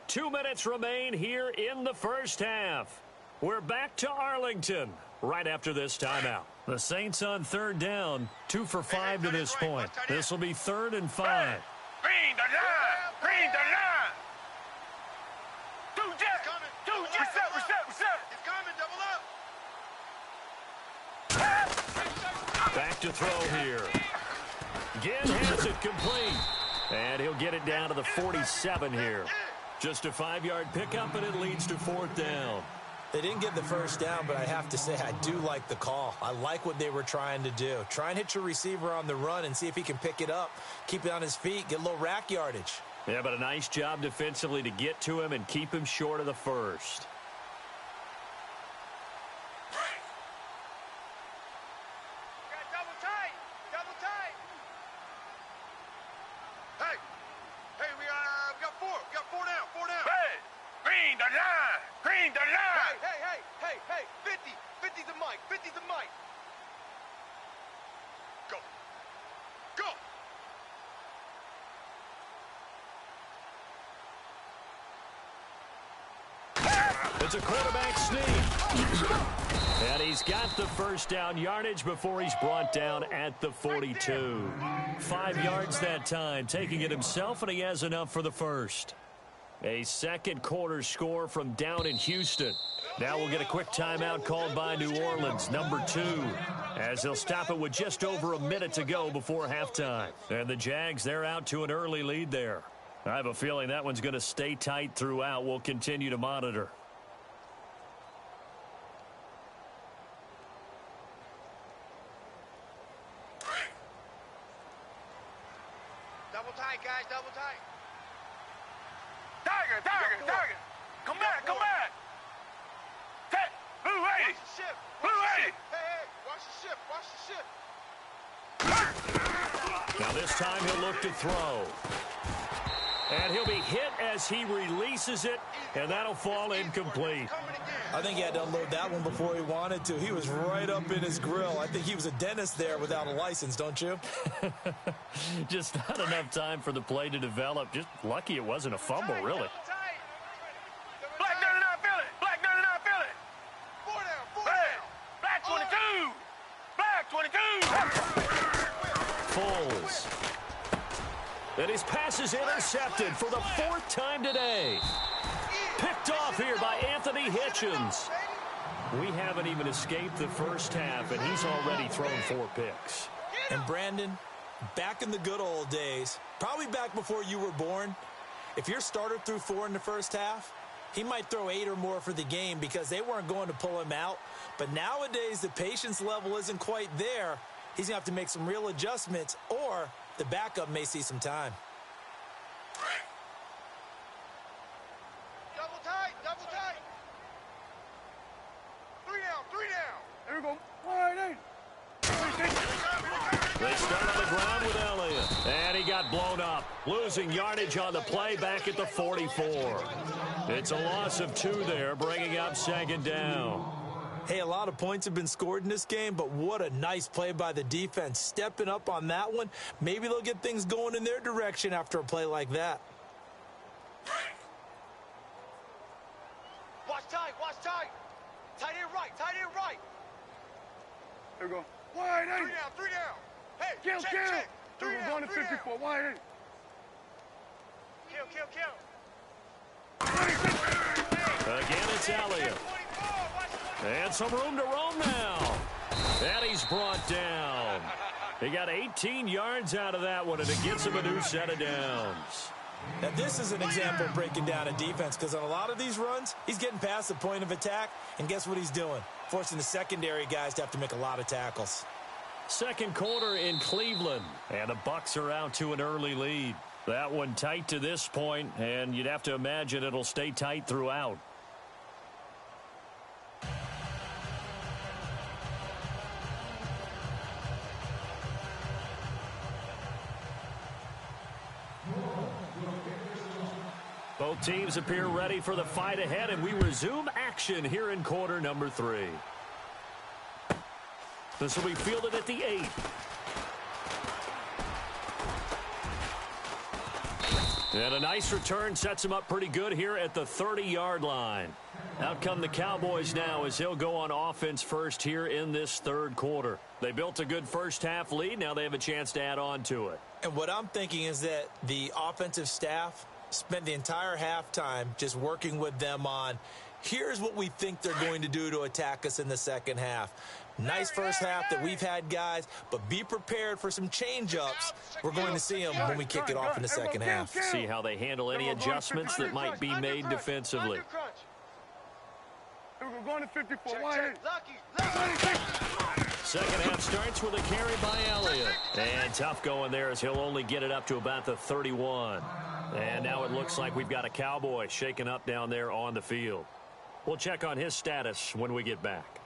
Speaker 2: 2 minutes remain here in the first half. We're back to Arlington right after this timeout. The Saints on third down, 2 for 5 to this point. This will be 3rd and 5.
Speaker 4: Green, the line. Two jet. Reset.
Speaker 3: It's coming, double up.
Speaker 2: Back to throw here. Again has it complete. And he'll get it down to the 47 here. Just a 5-yard pickup, and it leads to 4th down.
Speaker 5: They didn't get the first down, but I have to say I do like the call. I like what they were trying to do. Try and hit your receiver on the run and see if he can pick it up, keep it on his feet, get a little rack yardage.
Speaker 2: Yeah, but a nice job defensively to get to him and keep him short of the first.
Speaker 3: Double tight. Hey, we got 4. We got 4 down.
Speaker 4: Hey, green, the line.
Speaker 3: Hey, 50. 50's the mic. Go.
Speaker 2: It's a quarterback sneak. And he's got the first down yardage before he's brought down at the 42. 5 yards that time, taking it himself, and he has enough for the first. A second quarter score from down in Houston. Now we'll get a quick timeout called by New Orleans, number 2, as they'll stop it with just over a minute to go before halftime. And the Jags, they're out to an early lead there. I have a feeling that one's going to stay tight throughout. We'll continue to monitor.
Speaker 3: Double tight, guys. Double tight.
Speaker 4: Tiger. Come back. Set. Blue 80.
Speaker 3: Watch the shift.
Speaker 4: Blue 80.
Speaker 3: Hey, watch the shift.
Speaker 2: Now this time he'll look to throw. And he'll be hit as he releases it, and that'll fall incomplete.
Speaker 5: I think he had to unload that one before he wanted to. He was right up in his grill. I think he was a dentist there without a license, don't you?
Speaker 2: Just not enough time for the play to develop. Just lucky it wasn't a fumble, really.
Speaker 4: Black 99, feel it. Black 99, feel it.
Speaker 3: 4 down, 4
Speaker 4: Hey,
Speaker 3: down.
Speaker 4: Black 22. Black 22.
Speaker 2: Foles. And his pass is intercepted for the 4th time today. Picked off here by Anthony Hitchens. We haven't even escaped the first half, and he's already thrown 4 picks.
Speaker 5: And Brandon, back in the good old days, probably back before you were born, if your starter threw 4 in the first half, he might throw 8 or more for the game because they weren't going to pull him out. But nowadays, the patience level isn't quite there. He's going to have to make some real adjustments, or the backup may see some time.
Speaker 3: Double tight, double tight. 3 down, 3 down.
Speaker 4: There we go. Wide in.
Speaker 2: They start on the ground with Elliott. And he got blown up. Losing yardage on the play back at the 44. It's a loss of 2 there, bringing up 2nd down.
Speaker 5: Hey, a lot of points have been scored in this game, but what a nice play by the defense. Stepping up on that one. Maybe they'll get things going in their direction after a play like that.
Speaker 3: Watch tight, watch tight. Tight end right, tight end right.
Speaker 4: There we go. Wide in.
Speaker 3: 3 down, 3 down. Hey,
Speaker 4: Kill,
Speaker 3: check,
Speaker 4: kill.
Speaker 3: check.
Speaker 4: There
Speaker 3: 3
Speaker 4: we go.
Speaker 3: down,
Speaker 4: Going to
Speaker 3: 3 down.
Speaker 4: 54. Wide in.
Speaker 3: Kill, kill, kill.
Speaker 2: Again, it's Elliott.
Speaker 3: 24, watch the
Speaker 2: And some room to roam now. And he's brought down. He got 18 yards out of that one, and it gets him a new set of downs.
Speaker 5: Now, this is an example of breaking down a defense because on a lot of these runs, he's getting past the point of attack, and guess what he's doing? Forcing the secondary guys to have to make a lot of tackles.
Speaker 2: 2nd quarter in Cleveland, and the Bucs are out to an early lead. That one tight to this point, and you'd have to imagine it'll stay tight throughout. Both teams appear ready for the fight ahead, and we resume action here in quarter number 3. This will be fielded at the 8. And a nice return sets him up pretty good here at the 30-yard line. Out come the Cowboys now as he'll go on offense first here in this 3rd quarter. They built a good first half lead. Now they have a chance to add on to it.
Speaker 5: And what I'm thinking is that the offensive staff spent the entire halftime just working with them on, here's what we think they're going to do to attack us in the second half. Nice first half that we've had, guys, but be prepared for some change-ups. We're going to see them when we kick it off in the second half.
Speaker 2: See how they handle any adjustments that might be made defensively.
Speaker 4: There we go. Going to 54.
Speaker 3: Check,
Speaker 4: Wide in.
Speaker 3: check. Lucky.
Speaker 2: Second half starts with a carry by Elliott. And tough going there as he'll only get it up to about the 31. And now it looks like we've got a Cowboy shaken up down there on the field. We'll check on his status when we get back.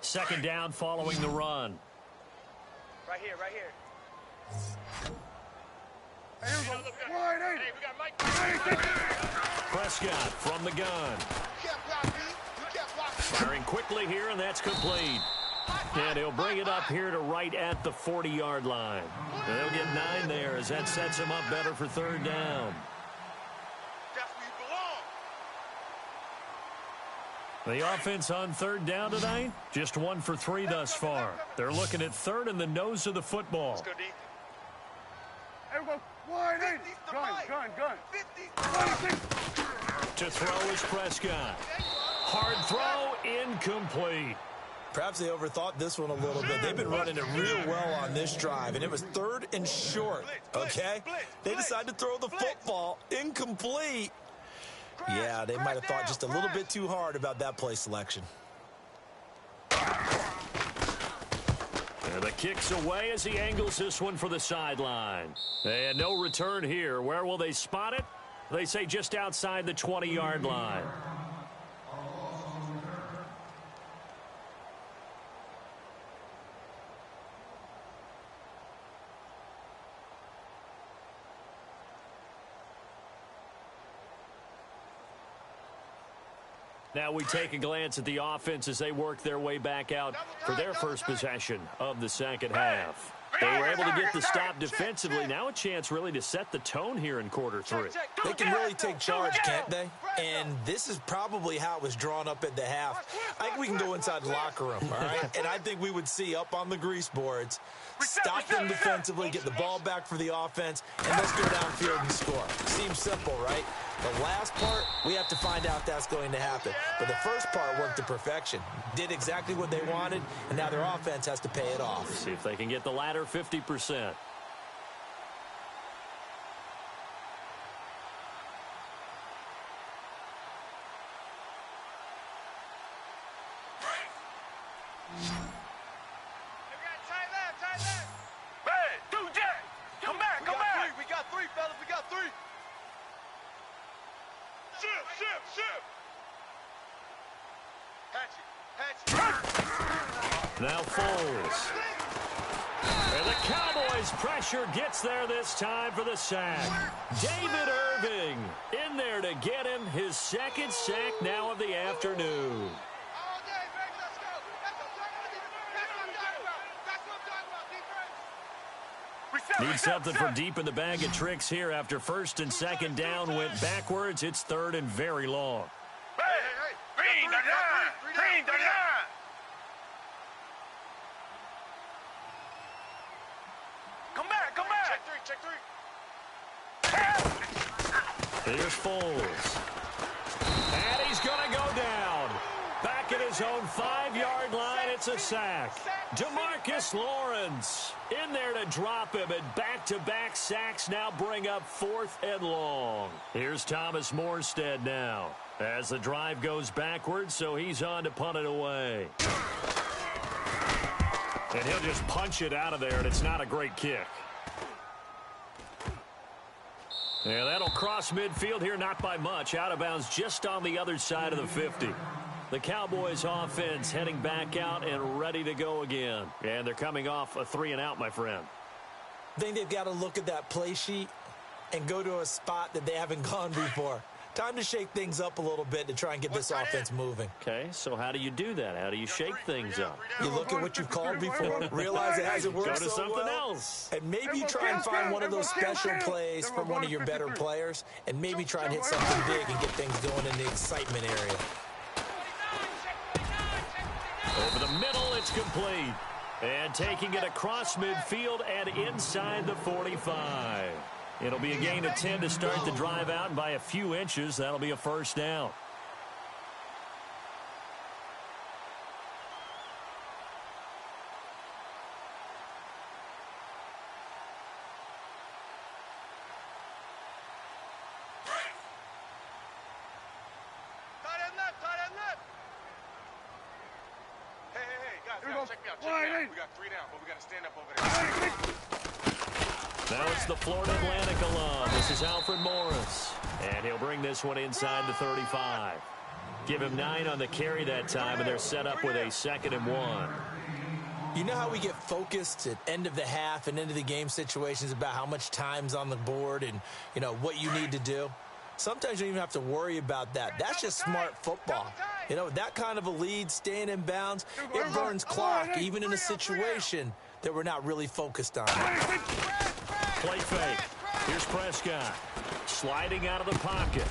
Speaker 2: Second down following the run.
Speaker 3: Right here, right here.
Speaker 4: Here we go. Wide in.
Speaker 3: Hey, we got Mike.
Speaker 2: Prescott from the gun.
Speaker 3: You can't block me. You can't block me.
Speaker 2: Firing quickly here, and that's complete. And he'll bring it up here to right at the 40-yard line. They'll get 9 there as that sets him up better for 3rd down.
Speaker 3: That's where you belong.
Speaker 2: The offense on 3rd down tonight, just 1 for 3 thus far. They're looking at 3rd in the nose of the football.
Speaker 3: Let's go, D.
Speaker 4: Here we go. Wide in.
Speaker 3: 50's the
Speaker 4: Gun,
Speaker 3: right.
Speaker 4: gun.
Speaker 3: 50.
Speaker 4: 26.
Speaker 2: To throw is Prescott. Hard throw, incomplete.
Speaker 5: Perhaps they overthought this one a little bit. They've been running it real well on this drive, and it was 3rd and short, okay? They decided to throw the football incomplete. Yeah, they might have thought just a little bit too hard about that play selection.
Speaker 2: And the kick's away as he angles this one for the sideline. And no return here. Where will they spot it? They say just outside the 20-yard line. Now we take a glance at the offense as they work their way back out for their first possession of the second half. They were able to get the stop defensively. Now a chance really to set the tone here in quarter three.
Speaker 5: They can really take charge, can't they? And this is probably how it was drawn up at the half. I think we can go inside the locker room, all right? And I think we would see up on the grease boards, stop them defensively, get the ball back for the offense, and let's go downfield and score. Seems simple, right? The last part, we have to find out that's going to happen. But the first part worked to perfection. Did exactly what they wanted, and now their offense has to pay it off.
Speaker 2: See if they can get the latter 50%. Now Foles. And the Cowboys' pressure gets there this time for the sack. David Irving in there to get him his second sack now of the afternoon. Need something from deep in the bag of tricks here after first and second down went backwards. It's third and very long.
Speaker 4: Green the line! Green the line! Come back! Come back! Check three!
Speaker 2: Here's Foles. And he's going to go down. Back at his own 5-yard line, it's a sack. DeMarcus Lawrence in there to drop him, and back-to-back sacks now bring up 4th and long. Here's Thomas Morstead now as the drive goes backwards, so he's on to punt it away. And he'll just punch it out of there, and it's not a great kick. Yeah, that'll cross midfield here, not by much. Out of bounds just on the other side of the 50. The Cowboys offense heading back out and ready to go again. And they're coming off a 3-and-out, my friend.
Speaker 5: I think they've got to look at that play sheet and go to a spot that they haven't gone before. Time to shake things up a little bit to try and get this offense moving.
Speaker 2: Okay, so how do you do that? How do you shake things up?
Speaker 5: You look at what you've called before, realize it hasn't worked
Speaker 2: Go to
Speaker 5: so
Speaker 2: something
Speaker 5: well,
Speaker 2: else.
Speaker 5: and maybe try and find one of those special plays from one of your better players, and maybe try and hit something big and get things going in the excitement area.
Speaker 2: Over the middle, it's complete. And taking it across midfield and inside the 45. It'll be a gain of 10 to start the drive out, and by a few inches, that'll be a first down.
Speaker 4: Check me out. We got 3 down, but we got to stand up over there.
Speaker 2: Now it's the Florida Atlantic alum. This is Alfred Morris. And he'll bring this one inside the 35. Give him 9 on the carry that time, and they're set up with a 2nd and 1.
Speaker 5: You know how we get focused at end of the half and into the game situations about how much time's on the board and, you know, what you need to do? Sometimes you don't even have to worry about that. That's just smart football. You know, that kind of a lead, staying in bounds, it burns clock, even in a situation that we're not really focused on.
Speaker 2: Play fake. Here's Prescott. Sliding out of the pocket.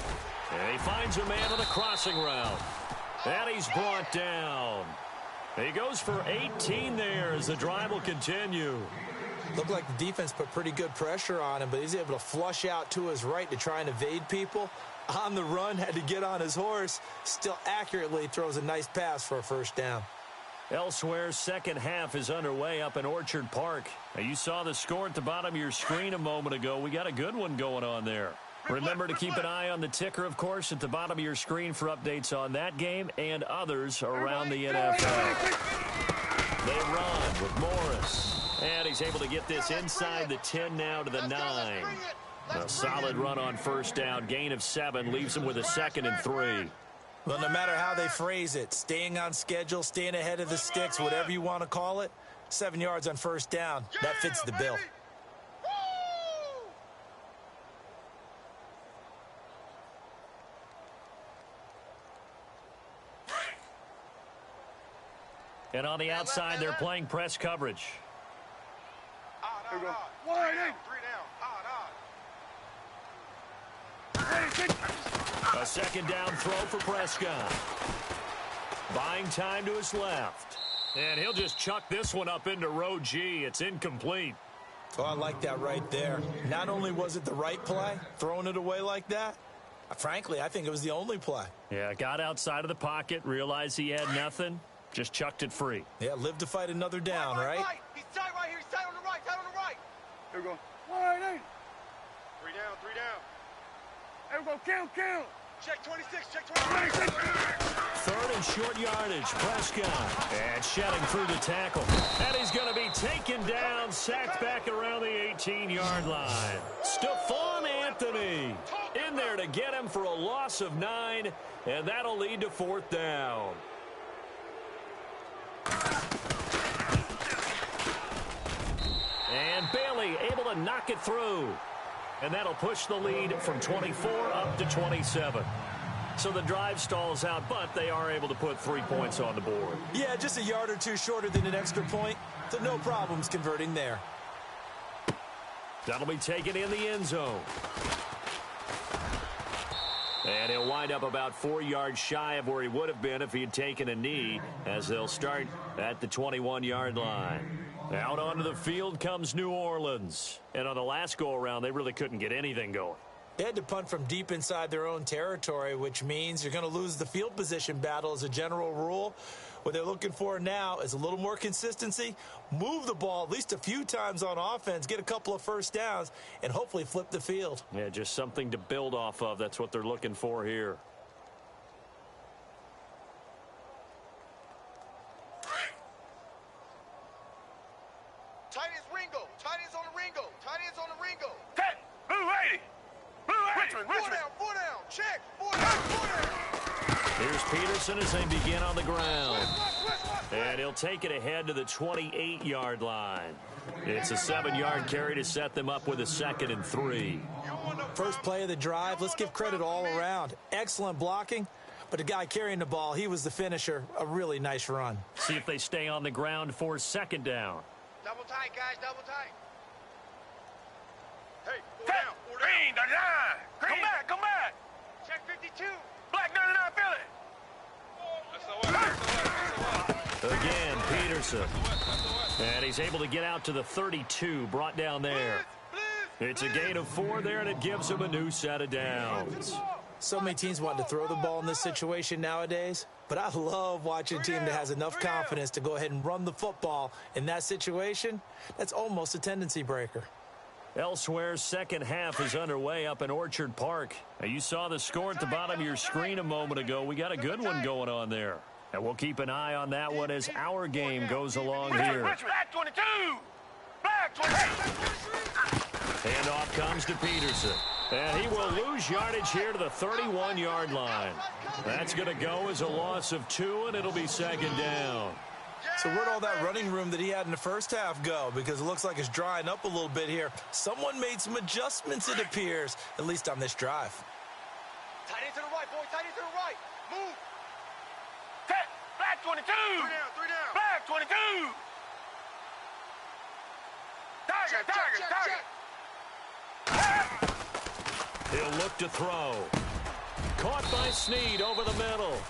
Speaker 2: And he finds a man on the crossing route. And he's brought down. He goes for 18 there as the drive will continue.
Speaker 5: Looked like the defense put pretty good pressure on him, but he's able to flush out to his right to try and evade people. On the run, had to get on his horse. Still accurately throws a nice pass for a first down.
Speaker 2: Elsewhere, second half is underway up in Orchard Park. Now, you saw the score at the bottom of your screen a moment ago. We got a good one going on there. Remember to keep an eye on the ticker, of course, at the bottom of your screen for updates on that game and others around the NFL. They run with Morris. And he's able to get this inside the 10 now to the 9. A solid run on first down. Gain of 7 leaves him with a 2nd and 3.
Speaker 5: Well, no matter how they phrase it, staying on schedule, staying ahead of the sticks, whatever you want to call it, 7 yards on first down, that fits the bill.
Speaker 2: And on the outside, they're playing press coverage.
Speaker 4: Here we go. 3 down.
Speaker 2: A second down throw for Prescott. Buying time to his left. And he'll just chuck this one up into row G. It's incomplete.
Speaker 5: Oh, I like that right there. Not only was it the right play, throwing it away like that, frankly, I think it was the only play.
Speaker 2: Yeah, got outside of the pocket, realized he had nothing, just chucked it free.
Speaker 5: Yeah, live to fight another down, right?
Speaker 3: He's tight right here. He's tight on the right. Tight on the right.
Speaker 4: Here we go. 3 down. Here we go. Count.
Speaker 3: Check 26. Check 26.
Speaker 2: Third and short yardage, Prescott. And shedding through the tackle. And he's going to be taken down, sacked back around the 18-yard line. Stephon Anthony in there to get him for a loss of 9, and that'll lead to 4th down. And Bailey able to knock it through. And that'll push the lead from 24 up to 27. So the drive stalls out, but they are able to put 3 points on the board.
Speaker 5: Yeah, just a yard or two shorter than an extra point, so no problems converting there.
Speaker 2: That'll be taken in the end zone. And he'll wind up about 4 yards shy of where he would have been if he had taken a knee, as they'll start at the 21-yard line. Out onto the field comes New Orleans. And on the last go-around, they really couldn't get anything going.
Speaker 5: They had to punt from deep inside their own territory, which means you're going to lose the field position battle as a general rule. What they're looking for now is a little more consistency, move the ball at least a few times on offense, get a couple of first downs, and hopefully flip the field.
Speaker 2: Yeah, just something to build off of. That's what they're looking for here.
Speaker 3: Tight ends Ringo. Tight ends on the Ringo. Tight ends on the Ringo.
Speaker 4: Ted, move 80. Richmond.
Speaker 3: 4 down. Check. 4 down.
Speaker 2: Here's Peterson as they begin on the ground. And he'll take it ahead to the 28-yard line. It's a 7-yard carry to set them up with a 2nd and 3.
Speaker 5: First play of the drive, let's give credit all around. Excellent blocking, but the guy carrying the ball, he was the finisher. A really nice run.
Speaker 2: See if they stay on the ground for 2nd down.
Speaker 3: Double tight, guys. Double tight.
Speaker 4: Hey, 4 down. Green, the line. Come back.
Speaker 3: Check 52.
Speaker 4: Black 99, Philly.
Speaker 2: Again, Peterson. And he's able to get out to the 32, brought down there. It's a gain of 4 there, and it gives him a new set of downs.
Speaker 5: So many teams want to throw the ball in this situation nowadays, but I love watching a team that has enough confidence to go ahead and run the football in that situation. That's almost a tendency breaker.
Speaker 2: Elsewhere, second half is underway up in Orchard Park. Now, you saw the score at the bottom of your screen a moment ago. We got a good one going on there. And we'll keep an eye on that one as our game goes along here.
Speaker 4: Black 22. Black 22.
Speaker 2: Handoff comes to Peterson. And he will lose yardage here to the 31-yard line. That's going to go as a loss of 2, and it'll be 2nd down.
Speaker 5: So where'd all that running room that he had in the first half go? Because it looks like it's drying up a little bit here. Someone made some adjustments, it appears, at least on this drive.
Speaker 3: Tight end to the right, boy. Tight end to the right. Move.
Speaker 4: Ted, Black 22. 3 down. Black 22. Tiger.
Speaker 2: He'll look to throw. Caught by Snead over the middle.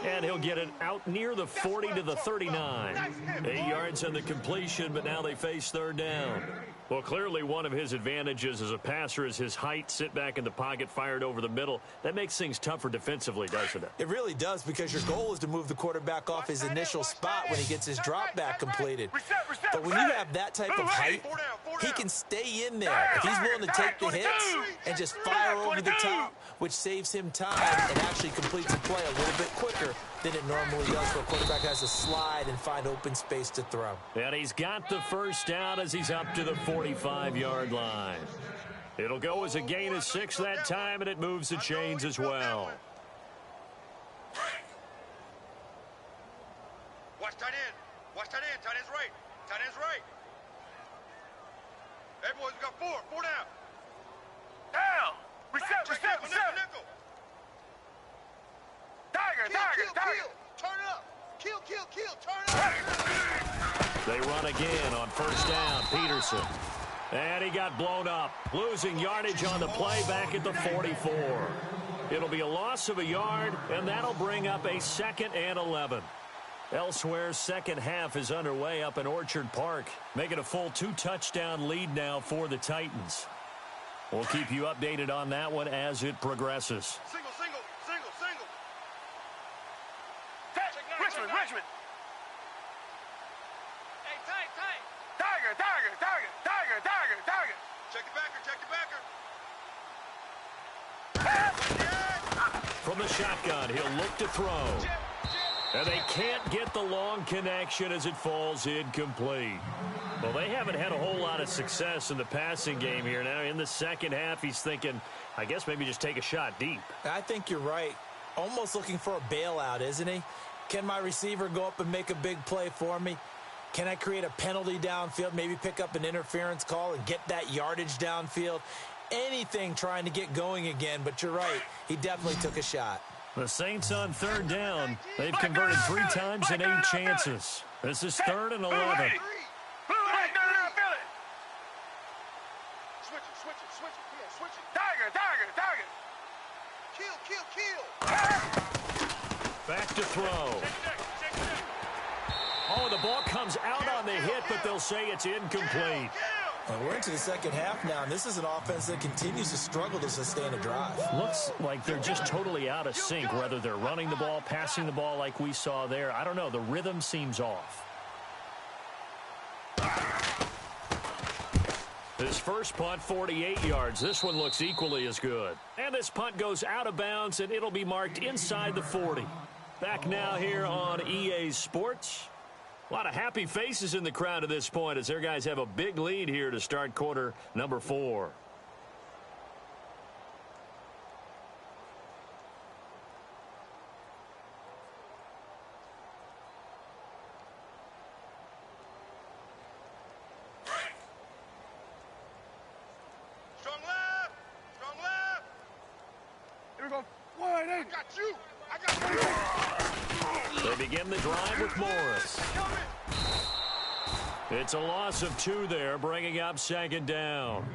Speaker 2: And he'll get it out near the 40 to the 39. 8 yards on the completion, but now they face 3rd down. Well, clearly one of his advantages as a passer is his height. Sit back in the pocket, fired over the middle. That makes things tougher defensively, doesn't it?
Speaker 5: It really does, because your goal is to move the quarterback off his initial spot when he gets his drop back completed. But when you have that type of height, he can stay in there. If he's willing to take the hits and just fire over the top, which saves him time and actually completes the play a little bit quicker than it normally does, where a quarterback has to slide and find open space to throw.
Speaker 2: And he's got the first down as he's up to the 45-yard line. It'll go as a gain of 6 that time, and it moves the chains as well.
Speaker 3: Watch tight end. Tight end's right. Hey, boys, we got 4 down.
Speaker 4: Down. Reset.
Speaker 3: Nickel.
Speaker 4: Tiger.
Speaker 3: Kill. Turn it up. Kill, kill, kill. Turn up.
Speaker 2: They run again on first down. Peterson. And he got blown up. Losing yardage on the play back at the 44. It'll be a loss of a yard, and that'll bring up a 2nd and 11. Elsewhere, second half is underway up in Orchard Park, making a full 2-touchdown lead now for the Titans. We'll keep you updated on that one as it progresses.
Speaker 3: Single, single, single, single.
Speaker 4: Richmond, Richmond.
Speaker 3: Hey, tight, tight.
Speaker 4: Tiger, Tiger, Tiger, Tiger, Tiger, Tiger.
Speaker 3: Check your backer, check your backer.
Speaker 2: From the shotgun, he'll look to throw. And they can't get the long connection as it falls incomplete. Well, they haven't had a whole lot of success in the passing game here. Now, in the second half, he's thinking, I guess maybe just take a shot deep.
Speaker 5: I think you're right. Almost looking for a bailout, isn't he? Can my receiver go up and make a big play for me? Can I create a penalty downfield, maybe pick up an interference call and get that yardage downfield? Anything trying to get going again, but you're right. He definitely took a shot.
Speaker 2: The Saints on third down. They've converted 3 times in 8 chances. This is 3rd and 11.
Speaker 4: Blue right, feel it.
Speaker 3: Switch it, switch it, switch it. Come on, switch it.
Speaker 4: Tiger, Tiger, Tiger.
Speaker 3: Kill, kill, kill.
Speaker 2: Back to throw. Oh, the ball comes out on the hit, but they'll say it's incomplete.
Speaker 5: And we're into the second half now, and this is an offense that continues to struggle to sustain a drive.
Speaker 2: Looks like they're just totally out of sync, whether they're running the ball, passing the ball like we saw there. I don't know. The rhythm seems off. His first punt, 48 yards. This one looks equally as good. And this punt goes out of bounds, and it'll be marked inside the 40. Back now here on EA Sports. A lot of happy faces in the crowd at this point as their guys have a big lead here to start quarter number 4.
Speaker 3: Strong left. Strong left.
Speaker 4: Here we go. Wide
Speaker 3: I
Speaker 4: eight.
Speaker 3: got you. I got you.
Speaker 2: They begin the drive with Morris. It's a loss of 2 there, bringing up 2nd down.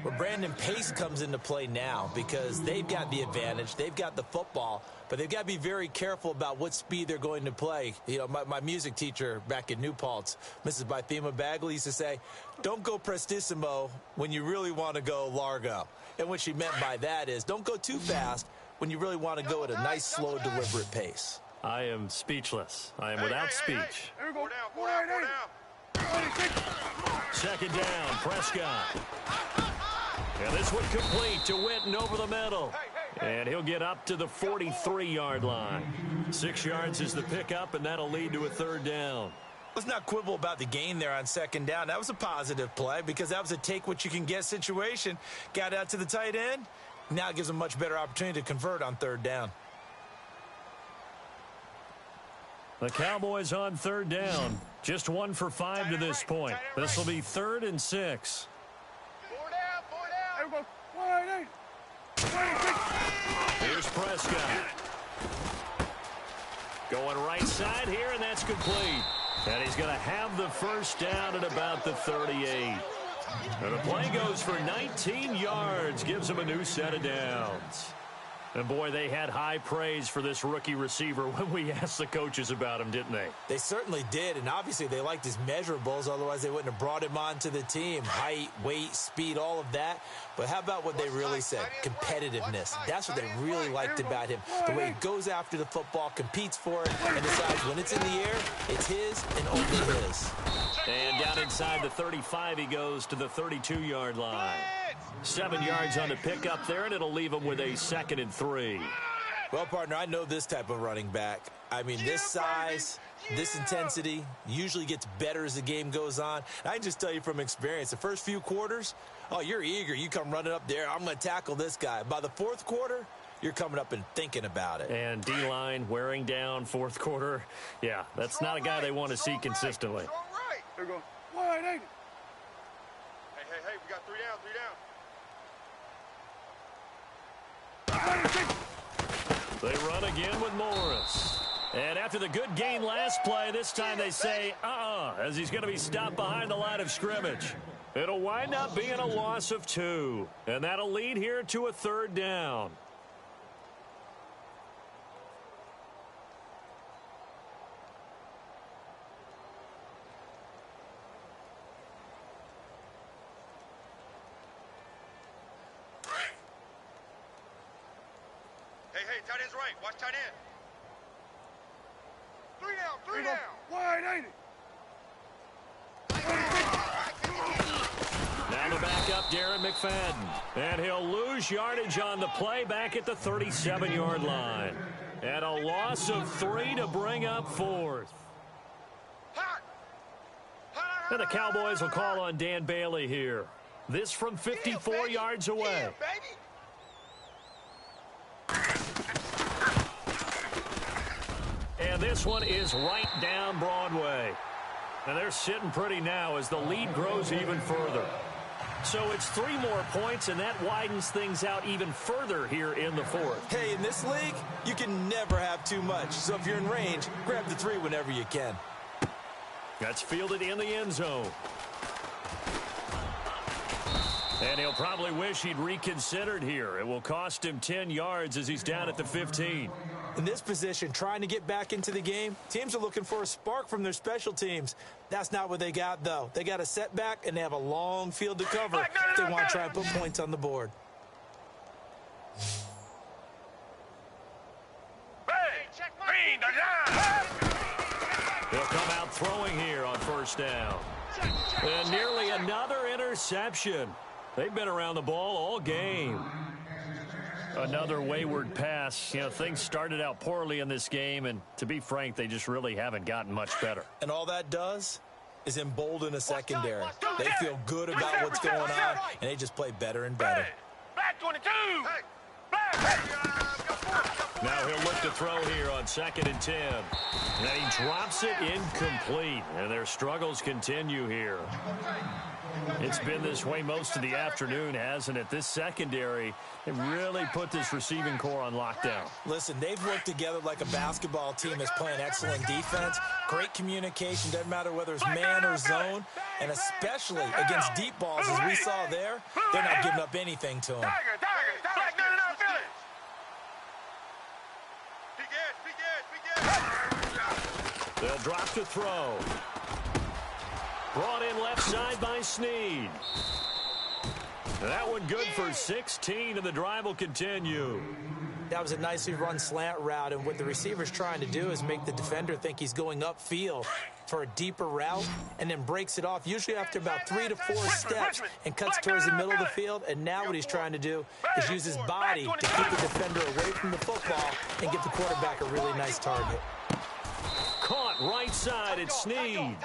Speaker 5: Well, Brandon, pace comes into play now because they've got the advantage. They've got the football, but they've got to be very careful about what speed they're going to play. You know, my music teacher back in New Paltz, Mrs. Bythema Bagley, used to say, don't go prestissimo when you really want to go largo. And what she meant by that is don't go too fast when you really want to go at a nice, slow, deliberate pace.
Speaker 2: I am speechless. I am without speech.
Speaker 4: Here we go.
Speaker 3: Four down, four down, four down.
Speaker 2: 2nd down, Prescott. And this one complete to Witten over the middle. And he'll get up to the 43-yard line. 6 yards is the pickup, and that'll lead to a 3rd down.
Speaker 5: Let's not quibble about the gain there on 2nd down. That was a positive play because that was a take-what-you-can-get situation. Got out to the tight end. Now it gives them a much better opportunity to convert on 3rd down.
Speaker 2: The Cowboys on 3rd down. Just 1 for 5 to this point. This will be 3rd and 6.
Speaker 3: Four down, four down.
Speaker 4: Here we go. Wide eight.
Speaker 2: Here's Prescott. Going right side here, and that's complete. And he's going to have the first down at about the 38. And the play goes for 19 yards, gives him a new set of downs. And, boy, they had high praise for this rookie receiver when we asked the coaches about him, didn't they?
Speaker 5: They certainly did, and obviously they liked his measurables. Otherwise, they wouldn't have brought him onto the team. Height, weight, speed, all of that. But how about what they really said? Competitiveness. That's what they really liked about him. The way he goes after the football, competes for it, and decides when it's in the air, it's his and only his.
Speaker 2: And down inside the 35, he goes to the 32-yard line. 7 yards on the pickup there, and it'll leave him with a 2nd and 3.
Speaker 5: Well, partner, I know this type of running back. I mean, this size, this intensity usually gets better as the game goes on. And I can just tell you from experience, the first few quarters, oh, you're eager. You come running up there. I'm going to tackle this guy. By the 4th quarter, you're coming up and thinking about it.
Speaker 2: And D-line wearing down 4th quarter. Yeah, that's not a guy they want to see consistently.
Speaker 3: Strong right.
Speaker 4: Here we go. Wide eight.
Speaker 3: Hey, we got 3 down, 3 down.
Speaker 2: They run again with Morris. And after the good gain last play, this time they say, as he's going to be stopped behind the line of scrimmage. It'll wind up being a loss of 2. And that'll lead here to a 3rd down.
Speaker 3: Hey, tight end's right. Watch tight end.
Speaker 4: 3 down, 3 down.
Speaker 3: Wide, ain't it?
Speaker 2: Now the backup, Darren McFadden. And he'll lose yardage on the play back at the 37-yard line. And a loss of 3 to bring up 4th. And the Cowboys will call on Dan Bailey here. This from 54 yards away. And this one is right down Broadway. And they're sitting pretty now as the lead grows even further. So it's 3 more points, and that widens things out even further here in the 4th.
Speaker 5: Hey, in this league, you can never have too much. So if you're in range, grab the 3 whenever you can.
Speaker 2: That's fielded in the end zone. And he'll probably wish he'd reconsidered here. It will cost him 10 yards as he's down at the 15.
Speaker 5: In this position, trying to get back into the game, teams are looking for a spark from their special teams. That's not what they got, though. They got a setback, and they have a long field to cover if they want to try and put points on the board.
Speaker 2: He'll come out throwing here on 1st down. And nearly another interception. They've been around the ball all game. Another wayward pass. You know, things started out poorly in this game, and to be frank, they just really haven't gotten much better.
Speaker 5: And all that does is embolden a secondary. They feel good about what's going on, and they just play better and better.
Speaker 4: Black 22.
Speaker 2: Now he'll look to throw here on 2nd and 10. And then he drops it incomplete, and their struggles continue here. It's been this way most of the afternoon, hasn't it? This secondary, they really put this receiving core on lockdown.
Speaker 5: Listen, they've worked together like a basketball team that's playing excellent defense. Great communication, doesn't matter whether it's man or zone. And especially against deep balls, as we saw there, they're not giving up anything to them.
Speaker 2: They'll drop to throw. Brought in left side by Snead. That one good for 16, and the drive will continue.
Speaker 5: That was a nicely run slant route, and what the receiver's trying to do is make the defender think he's going upfield for a deeper route, and then breaks it off, usually after about 3 to 4 steps, and cuts towards the middle of the field. And now what he's trying to do is use his body to keep the defender away from the football and give the quarterback a really nice target.
Speaker 2: Caught right side at Snead.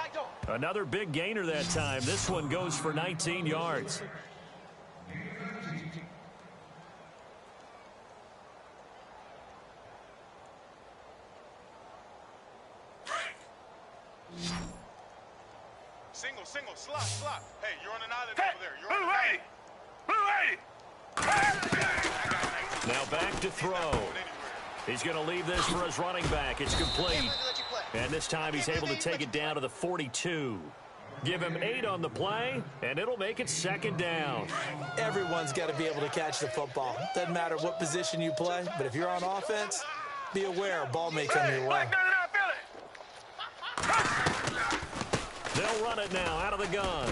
Speaker 2: Another big gainer that time. This one goes for 19 yards.
Speaker 4: Single, slot. Hey, you're on an island over there. You're on an island.
Speaker 2: Now back to throw. He's going to leave this for his running back. It's complete. And this time he's able to take it down to the 42. Give him 8 on the play, and it'll make it 2nd down.
Speaker 5: Everyone's got to be able to catch the football. Doesn't matter what position you play, but if you're on offense, be aware a ball may come your way.
Speaker 2: They'll run it now out of the gun.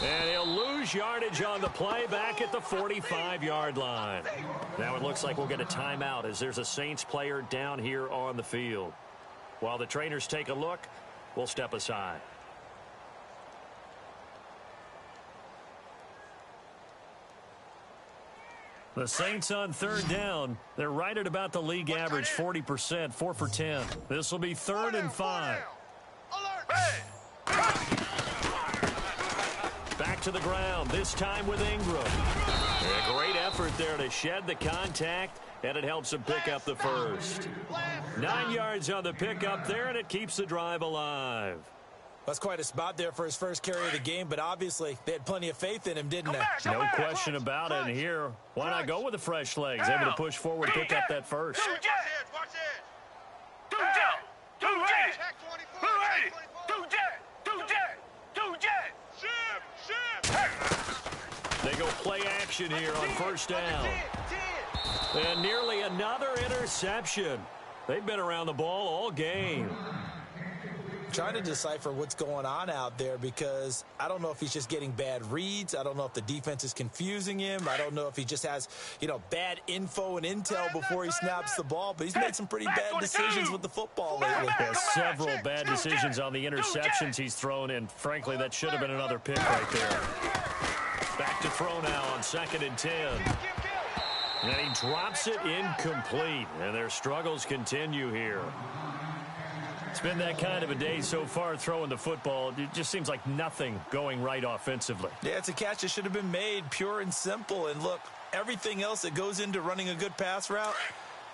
Speaker 2: And he'll lose yardage on the play back at the 45-yard line. Now it looks like we'll get a timeout as there's a Saints player down here on the field. While the trainers take a look, we'll step aside. The Saints on 3rd down. They're right at about the league average, 40%, 4 for 10. This will be 3rd and 5. Back to the ground, this time with Ingram. A great effort there to shed the contact, and it helps him pick up the first. 9 yards on the pickup there, and it keeps the drive alive.
Speaker 5: That's quite a spot there for his first carry of the game, but obviously they had plenty of faith in him, didn't they?
Speaker 2: No question about it. And here, why not go with the fresh legs? Able to push forward, pick up that first.
Speaker 3: Watch it.
Speaker 2: They go play action here on first down. And nearly another interception. They've been around the ball all game.
Speaker 5: Trying to decipher what's going on out there because I don't know if he's just getting bad reads. I don't know if the defense is confusing him. I don't know if he just has, bad info and intel before he snaps the ball. But he's made some pretty bad decisions with the football lately.
Speaker 2: Several bad decisions on the interceptions he's thrown, and frankly, that should have been another pick right there. Back to throw now on 2nd and 10. And he drops it incomplete, and their struggles continue here. It's been that kind of a day so far throwing the football. It just seems like nothing going right offensively.
Speaker 5: Yeah, it's a catch that should have been made, pure and simple. And look, everything else that goes into running a good pass route,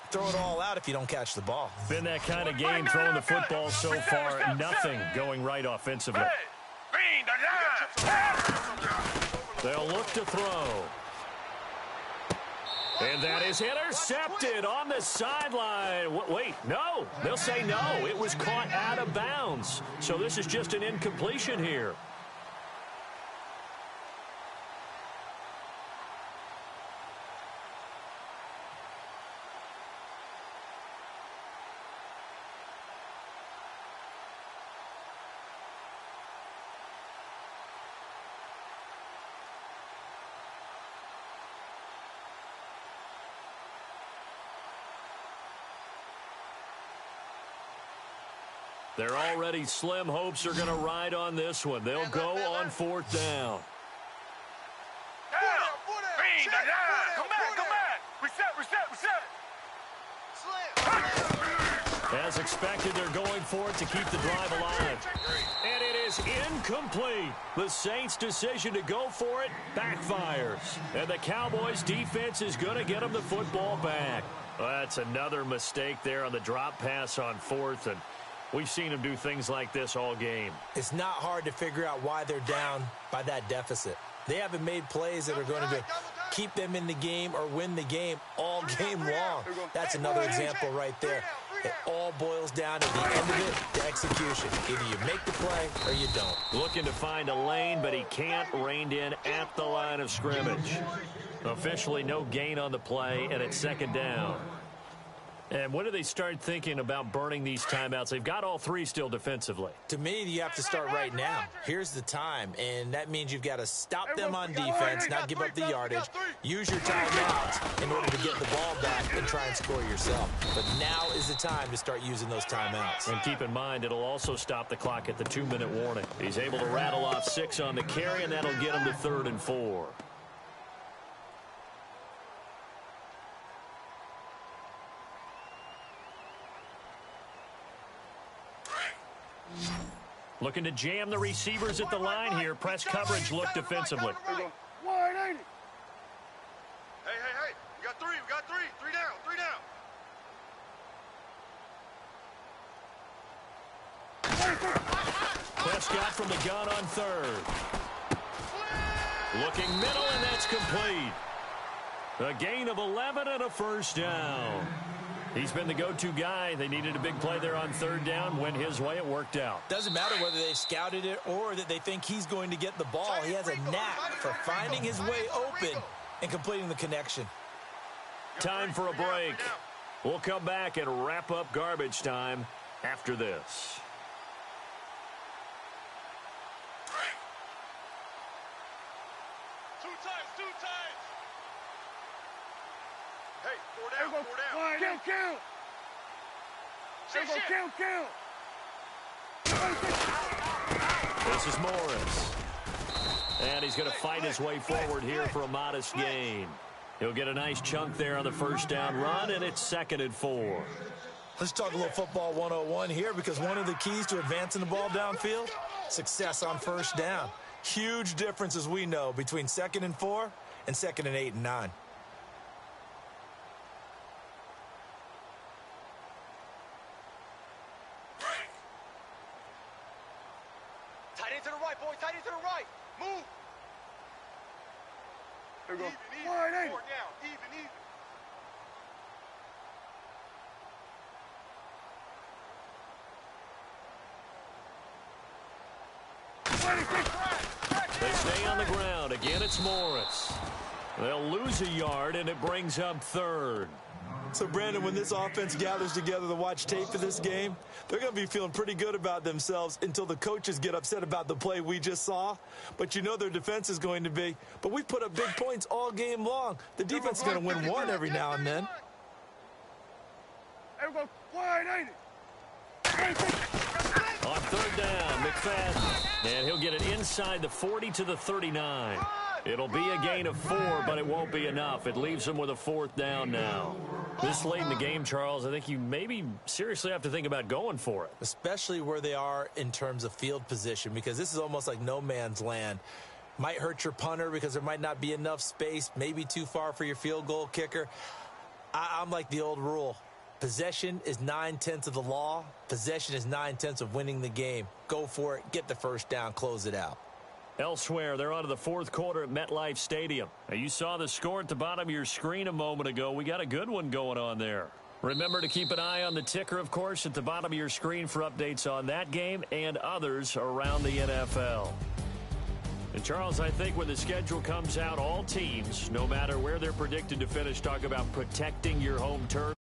Speaker 5: throw it all out if you don't catch the ball.
Speaker 2: Been that kind of game throwing the football so far. Nothing going right offensively. They'll look to throw. And that is intercepted on the sideline. Wait, no. They'll say no. It was caught out of bounds. So this is just an incompletion here. Their already slim hopes are going to ride on this one. They'll go on 4th down.
Speaker 4: Come back. Reset.
Speaker 2: As expected, they're going for it to keep the drive alive. And it is incomplete. The Saints' decision to go for it backfires. And the Cowboys' defense is going to get them the football back. Well, that's another mistake there on the drop pass on 4th, and we've seen them do things like this all game.
Speaker 5: It's not hard to figure out why they're down by that deficit. They haven't made plays that are going to keep them in the game or win the game all game long. That's another example right there. It all boils down at the end of it to execution. Either you make the play or you don't.
Speaker 2: Looking to find a lane, but he can't. Reined in at the line of scrimmage. Officially no gain on the play, and it's 2nd down. And when do they start thinking about burning these timeouts? They've got all 3 still defensively.
Speaker 5: To me, you have to start right now. Here's the time, and that means you've got to stop them on defense, not give up the yardage, use your timeouts in order to get the ball back and try and score yourself. But now is the time to start using those timeouts.
Speaker 2: And keep in mind, it'll also stop the clock at the 2-minute warning. He's able to rattle off 6 on the carry, and that'll get him to 3rd and 4. Looking to jam the receivers at the line here. Press coverage look defensively.
Speaker 4: 180. Hey. We got 3. Three down.
Speaker 2: Prescott from the gun on 3rd. Looking middle, and that's complete. A gain of 11 and a 1st down. He's been the go-to guy. They needed a big play there on 3rd down. Went his way. It worked out.
Speaker 5: Doesn't matter whether they've scouted it or that they think he's going to get the ball. He has a knack for finding his way open and completing the connection.
Speaker 2: Time for a break. We'll come back and wrap up garbage time after this.
Speaker 4: Two times. Hey, 4 down. Count.
Speaker 2: This is Morris. And he's going to fight his way forward here for a modest gain. He'll get a nice chunk there on the 1st down run, and it's 2nd and 4.
Speaker 5: Let's talk a little football 101 here, because one of the keys to advancing the ball downfield, success on 1st down. Huge difference, as we know, between 2nd and 4 and 2nd and 8 and 9.
Speaker 3: Tight end to the right, boys. Tight end to the right. Move.
Speaker 4: Here we go. Even. 4 down. Even.
Speaker 2: They stay on the ground. Again, it's Morris. They'll lose a yard, and it brings up third.
Speaker 5: So, Brandon, when this offense gathers together to watch tape for this game, they're going to be feeling pretty good about themselves until the coaches get upset about the play we just saw. But you know their defense is going to be. But we've put up big points all game long. The defense is going to win one every now and then.
Speaker 2: On third down, McFadden. And he'll get it inside the 40 to the 39. It'll be a gain of 4, but it won't be enough. It leaves him with a 4th down now. This late in the game, Charles, I think you maybe seriously have to think about going for it.
Speaker 5: Especially where they are in terms of field position, because this is almost like no man's land. Might hurt your punter because there might not be enough space, maybe too far for your field goal kicker. I'm like the old rule. Possession is 9/10 of the law. Possession is 9/10 of winning the game. Go for it, get the first down, close it out.
Speaker 2: Elsewhere, they're on to the 4th quarter at MetLife Stadium. Now, you saw the score at the bottom of your screen a moment ago. We got a good one going on there. Remember to keep an eye on the ticker, of course, at the bottom of your screen for updates on that game and others around the NFL. And, Charles, I think when the schedule comes out, all teams, no matter where they're predicted to finish, talk about protecting your home turf.